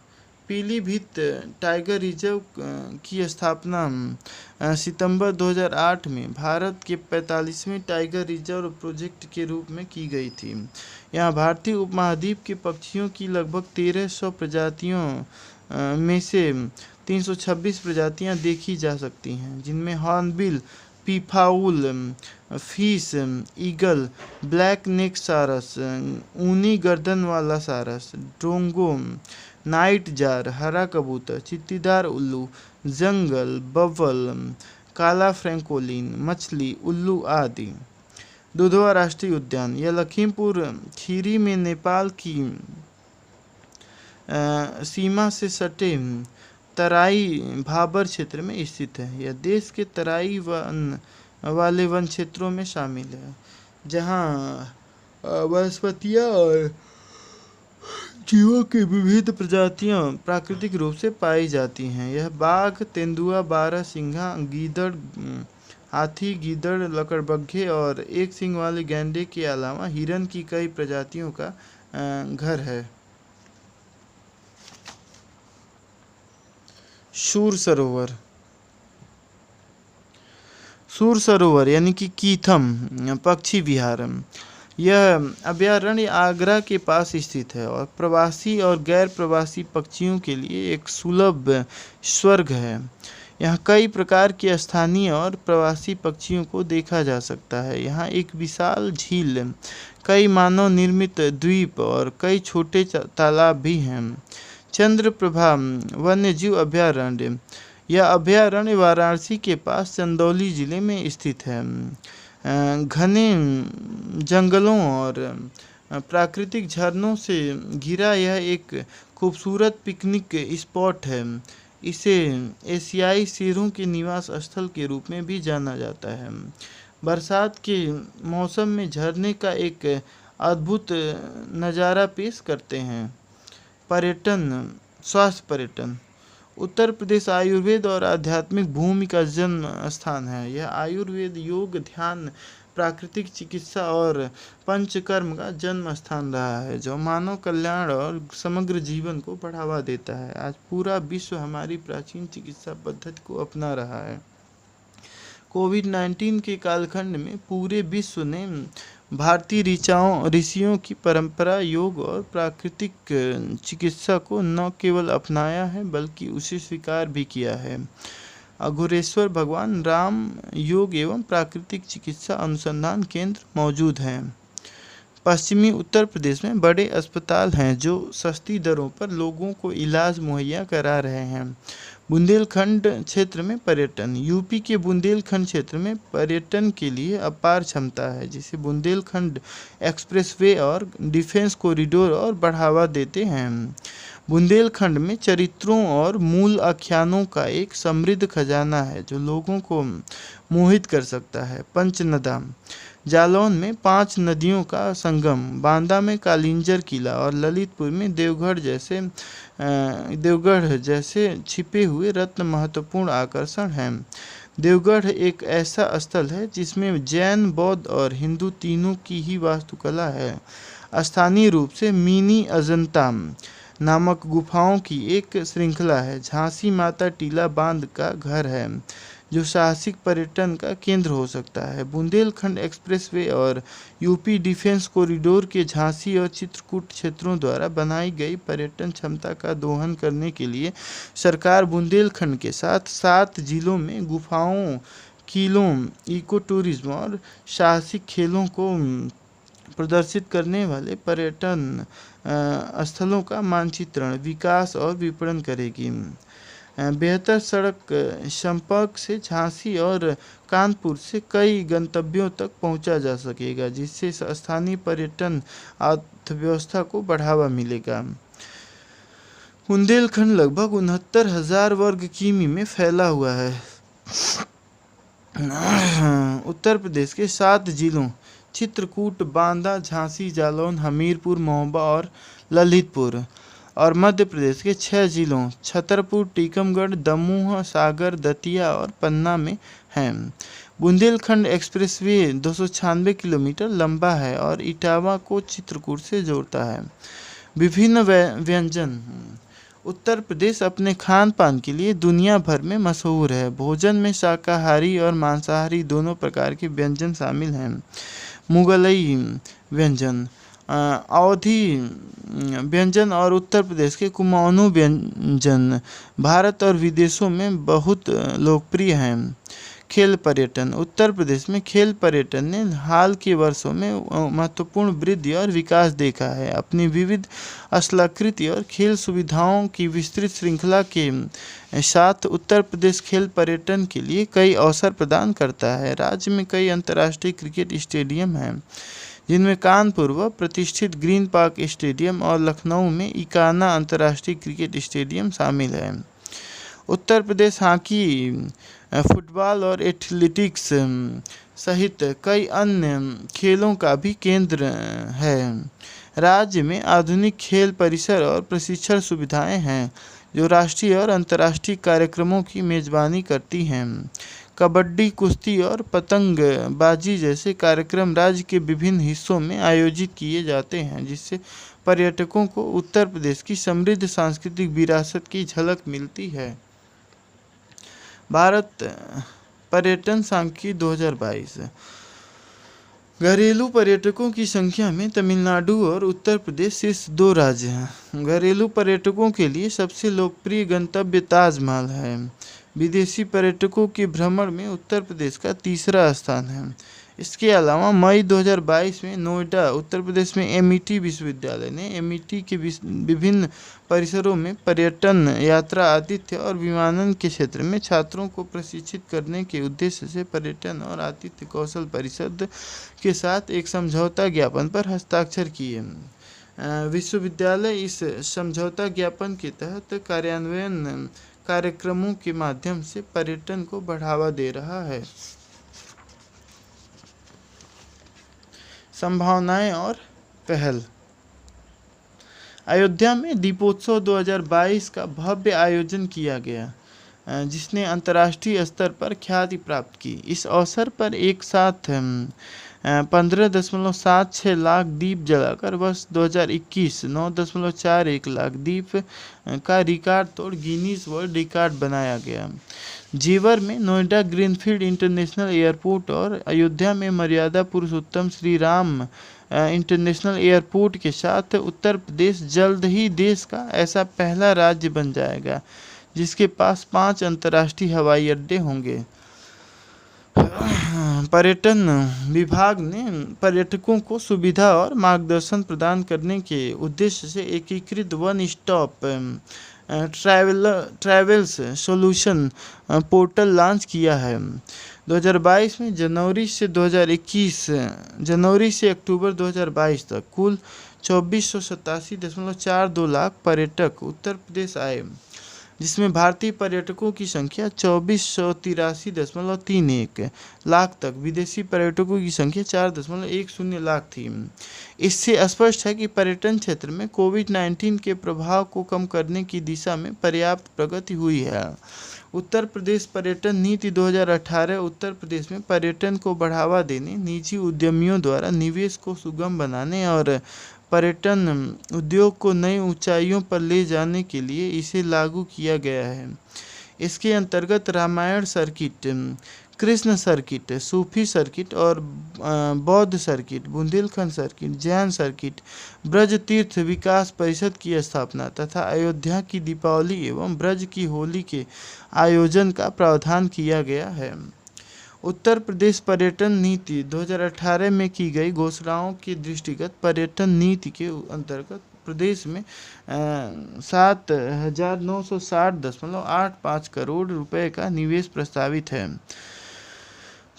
पीलीभीत टाइगर रिजर्व की स्थापना सितंबर 2008 में भारत के 45वें टाइगर रिजर्व प्रोजेक्ट के रूप में की गई थी। यहाँ भारतीय उपमहाद्वीप के पक्षियों की लगभग 1300 प्रजातियों में से 326 प्रजातियां देखी जा सकती हैं, जिनमें hornbill, peafowl, fish eagle, black neck सारस, ऊनी गर्दन वाला सारस, डोंगो, नाइट जार, हरा कबूतर, चित्तीदार उल्लू, जंगल बवल, काला फ्रैंकोलिन, मछली उल्लू आदि। दुधवा राष्ट्रीय उद्यान यह लखीमपुर खीरी में नेपाल की सीमा से सटे तराई भाबर क्षेत्र में स्थित है। यह देश के तराई वाले वन क्षेत्रों में शामिल है, जहां वनस्पतियां और जीवों की विविध प्रजातियां प्राकृतिक रूप से पाई जाती हैं। यह बाघ, तेंदुआ, बारहसिंघा, गीदड़, हाथी, गीदड़, लकड़बग्घे और एक सींग वाले गैंडे के अलावा हिरन की कई प्रजातियों का घर है। सूर सरोवर यानी कि कीथम पक्षी विहार यह अभयारण्य आगरा के पास स्थित है और प्रवासी और गैर प्रवासी पक्षियों के लिए एक सुलभ स्वर्ग है। यहाँ कई प्रकार के स्थानीय और प्रवासी पक्षियों को देखा जा सकता है। यहाँ एक विशाल झील, कई मानव निर्मित द्वीप और कई छोटे तालाब भी हैं। चंद्रप्रभा वन्यजीव अभयारण्य यह अभयारण्य वाराणसी के पास चंदौली जिले में स्थित है। घने जंगलों और प्राकृतिक झरनों से घिरा यह एक खूबसूरत पिकनिक स्पॉट है। इसे एशियाई शेरों के निवास स्थल के रूप में भी जाना जाता है। बरसात के मौसम में झरने का एक अद्भुत नज़ारा पेश करते हैं। पर्यटन स्वास्थ्य पर्यटन उत्तर प्रदेश आयुर्वेद और आध्यात्मिक भूमि का जन्म स्थान है। यह आयुर्वेद, योग, ध्यान, प्राकृतिक चिकित्सा और पंचकर्म का जन्म स्थान रहा है, जो मानव कल्याण और समग्र जीवन को बढ़ावा देता है। आज पूरा विश्व हमारी प्राचीन चिकित्सा पद्धति को अपना रहा है। कोविड-19 के कालखंड में पूरे विश्व ने भारतीय ऋषियों की परंपरा, योग और प्राकृतिक चिकित्सा को न केवल अपनाया है बल्कि उसे स्वीकार भी किया है। अघोरेश्वर भगवान राम योग एवं प्राकृतिक चिकित्सा अनुसंधान केंद्र मौजूद हैं। पश्चिमी उत्तर प्रदेश में बड़े अस्पताल हैं जो सस्ती दरों पर लोगों को इलाज मुहैया करा रहे हैं। बुंदेलखंड क्षेत्र में पर्यटन। यूपी के बुंदेलखंड क्षेत्र में पर्यटन के लिए अपार क्षमता है, जिसे बुंदेलखंड एक्सप्रेसवे और डिफेंस कॉरिडोर और बढ़ावा देते हैं। बुंदेलखंड में चरित्रों और मूल आख्यानों का एक समृद्ध खजाना है जो लोगों को मोहित कर सकता है। पंचनदा। जालौन में 5 नदियों का संगम, बांदा में कालिंजर किला और ललितपुर में देवगढ़ जैसे छिपे हुए रत्न महत्वपूर्ण आकर्षण हैं। देवगढ़ एक ऐसा स्थल है जिसमें जैन, बौद्ध और हिंदू तीनों की ही वास्तुकला है। स्थानीय रूप से मिनी अजंता नामक गुफाओं की एक श्रृंखला है। झांसी माता टीला बांध का घर है जो साहसिक पर्यटन का केंद्र हो सकता है। बुंदेलखंड एक्सप्रेसवे और यूपी डिफेंस कॉरिडोर के झांसी और चित्रकूट क्षेत्रों द्वारा बनाई गई पर्यटन क्षमता का दोहन करने के लिए सरकार बुंदेलखंड के साथ 7 जिलों में गुफाओं, किलों, इको टूरिज्म और साहसिक खेलों को प्रदर्शित करने वाले पर्यटन स्थलों का मानचित्रण, विकास और विपणन करेगी। बेहतर सड़क संपर्क से झांसी और कानपुर से कई गंतव्यों तक पहुंचा जा सकेगा, जिससे स्थानीय पर्यटन अर्थव्यवस्था को बढ़ावा मिलेगा। बुंदेलखंड लगभग 69,000 वर्ग किमी में फैला हुआ है। उत्तर प्रदेश के 7 जिलों चित्रकूट, बांदा, झांसी, जालौन, हमीरपुर, महोबा और ललितपुर और मध्य प्रदेश के 6 जिलों छतरपुर, टीकमगढ़, दमोह, सागर, दतिया और पन्ना में हैं। बुंदेलखंड एक्सप्रेसवे 296 किलोमीटर लंबा है और इटावा को चित्रकूट से जोड़ता है। विभिन्न व्यंजन। उत्तर प्रदेश अपने खान पान के लिए दुनिया भर में मशहूर है। भोजन में शाकाहारी और मांसाहारी दोनों प्रकार के व्यंजन शामिल हैं। मुगलई व्यंजन, अवधी व्यंजन और उत्तर प्रदेश के कुमाऊनी व्यंजन भारत और विदेशों में बहुत लोकप्रिय हैं। खेल पर्यटन। उत्तर प्रदेश में खेल पर्यटन ने हाल के वर्षों में महत्वपूर्ण वृद्धि और विकास देखा है। अपनी विविध स्थलाकृति और खेल सुविधाओं की विस्तृत श्रृंखला के साथ उत्तर प्रदेश खेल पर्यटन के लिए कई अवसर प्रदान करता है। राज्य में कई अंतर्राष्ट्रीय क्रिकेट स्टेडियम हैं, जिनमें कानपुर व प्रतिष्ठित ग्रीन पार्क स्टेडियम और लखनऊ में इकाना अंतर्राष्ट्रीय क्रिकेट स्टेडियम शामिल है। उत्तर प्रदेश हॉकी, फुटबॉल और एथलेटिक्स सहित कई अन्य खेलों का भी केंद्र है। राज्य में आधुनिक खेल परिसर और प्रशिक्षण सुविधाएं हैं जो राष्ट्रीय और अंतर्राष्ट्रीय कार्यक्रमों की मेजबानी करती हैं। कबड्डी, कुश्ती और पतंगबाजी जैसे कार्यक्रम राज्य के विभिन्न हिस्सों में आयोजित किए जाते हैं, जिससे पर्यटकों को उत्तर प्रदेश की समृद्ध सांस्कृतिक विरासत की झलक मिलती है। भारत पर्यटन सांख्यिकी 2022। घरेलू पर्यटकों की संख्या में तमिलनाडु और उत्तर प्रदेश शीर्ष 2 राज्य हैं। घरेलू पर्यटकों के लिए सबसे लोकप्रिय गंतव्य ताजमहल है। विदेशी पर्यटकों के भ्रमण में उत्तर प्रदेश का 3रा स्थान है। इसके अलावा मई 2022 में नोएडा, उत्तर प्रदेश में एमईटी विश्वविद्यालय ने एमईटी के विभिन्न परिसरों में पर्यटन, यात्रा, आतिथ्य और विमानन के क्षेत्र में छात्रों को प्रशिक्षित करने के उद्देश्य से पर्यटन और आतिथ्य कौशल परिषद के साथ एक समझौता ज्ञापन पर हस्ताक्षर किए। विश्वविद्यालय इस समझौता ज्ञापन के तहत कार्यान्वयन कार्यक्रमों के माध्यम से पर्यटन को बढ़ावा दे रहा है। संभावनाएं और पहल। अयोध्या में दीपोत्सव 2022 का भव्य आयोजन किया गया, जिसने अंतर्राष्ट्रीय स्तर पर ख्याति प्राप्त की। इस अवसर पर एक साथ 15.76 लाख दीप जलाकर वर्ष 2021 9.41 लाख दीप का रिकॉर्ड तोड़ गिनीज वर्ल्ड रिकॉर्ड बनाया गया। जेवर में नोएडा ग्रीनफील्ड इंटरनेशनल एयरपोर्ट और अयोध्या में मर्यादा पुरुषोत्तम श्री राम इंटरनेशनल एयरपोर्ट के साथ उत्तर प्रदेश जल्द ही देश का ऐसा पहला राज्य बन जाएगा जिसके पास 5 अंतर्राष्ट्रीय हवाई अड्डे होंगे। पर्यटन विभाग ने पर्यटकों को सुविधा और मार्गदर्शन प्रदान करने के उद्देश्य से एकीकृत one stop travels solution portal launch किया है। 2022 में जनवरी से अक्टूबर 2022 तक कुल 2487.42 लाख पर्यटक उत्तर प्रदेश आए, जिसमें भारतीय पर्यटकों की संख्या 2483.31 लाख तक, विदेशी पर्यटकों की संख्या 4.10 लाख थी। इससे स्पष्ट है कि पर्यटन क्षेत्र में कोविड-19 के प्रभाव को कम करने की दिशा में पर्याप्त प्रगति हुई है। उत्तर प्रदेश पर्यटन नीति 2018 उत्तर प्रदेश में पर्यटन को बढ़ावा देने, निजी उद्यमियों द्वारा निवेश को सुगम बनाने और पर्यटन उद्योग को नई ऊंचाइयों पर ले जाने के लिए इसे लागू किया गया है। इसके अंतर्गत रामायण सर्किट, कृष्ण सर्किट, सूफी सर्किट और बौद्ध circuit, Bundelkhand circuit, Jain circuit, Braj तीर्थ विकास परिषद की स्थापना तथा अयोध्या की दीपावली एवं ब्रज की होली के आयोजन का प्रावधान किया गया है। उत्तर प्रदेश पर्यटन नीति 2018 में की गई घोषणाओं के दृष्टिगत पर्यटन नीति के अंतर्गत प्रदेश में 7,960.85 करोड़ रुपए का निवेश प्रस्तावित है।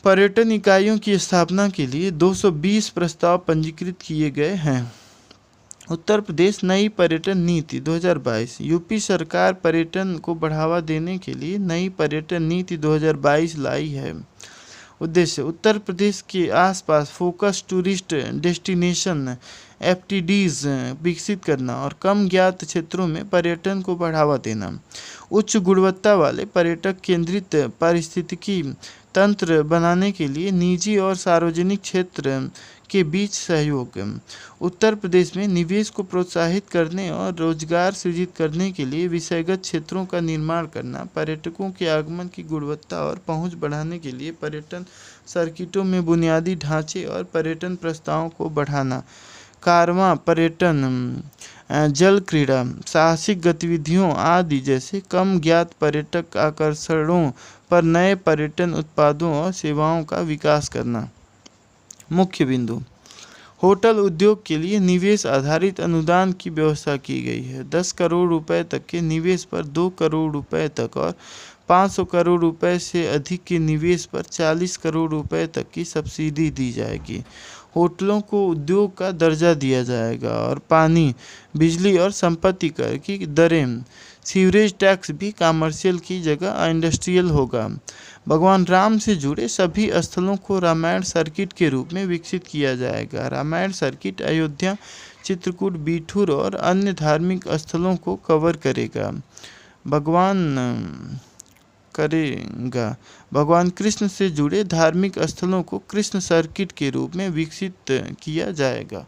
पर्यटन इकाइयों की स्थापना के लिए 220 प्रस्ताव पंजीकृत किए गए हैं। उत्तर प्रदेश नई पर्यटन नीति 2022। यूपी सरकार पर्यटन को बढ़ावा देने के लिए नई पर्यटन नीति 2022 लाई है। उद्देश्य उत्तर प्रदेश के आसपास फोकस टूरिस्ट डेस्टिनेशन एफटीडीज विकसित करना और कम ज्ञात क्षेत्रों में पर्यटन को बढ़ावा देना। उच्च गुणवत्ता वाले पर्यटक केंद्रित पारिस्थितिकी तंत्र बनाने के लिए निजी और सार्वजनिक क्षेत्र के बीच सहयोग। उत्तर प्रदेश में निवेश को प्रोत्साहित करने और रोजगार सृजित करने के लिए विषयगत क्षेत्रों का निर्माण करना। पर्यटकों के आगमन की गुणवत्ता और पहुंच बढ़ाने के लिए पर्यटन सर्किटों में बुनियादी ढांचे और पर्यटन प्रस्तावों को बढ़ाना। कारवां पर्यटन, जल क्रीड़ा, साहसिक गतिविधियों आदि जैसे कम ज्ञात पर्यटक आकर्षणों पर नए पर्यटन उत्पादों और सेवाओं का विकास करना। मुख्य बिंदु होटल उद्योग के लिए निवेश आधारित अनुदान की व्यवस्था की गई है। 10 करोड़ रुपए तक के निवेश पर 2 करोड़ रुपए तक और 500 करोड़ रुपए से अधिक के निवेश पर 40 करोड़ रुपए तक की सब्सिडी दी जाएगी। होटलों को उद्योग का दर्जा दिया जाएगा और पानी, बिजली और संपत्ति कर की दरें, सीवरेज टैक्स भी कमर्शियल की जगह इंडस्ट्रियल होगा। भगवान राम से जुड़े सभी स्थलों को रामायण सर्किट के रूप में विकसित किया जाएगा। रामायण सर्किट अयोध्या, चित्रकूट, बिठूर और अन्य धार्मिक स्थलों को कवर करेगा। भगवान कृष्ण से जुड़े धार्मिक स्थलों को कृष्ण सर्किट के रूप में विकसित किया जाएगा।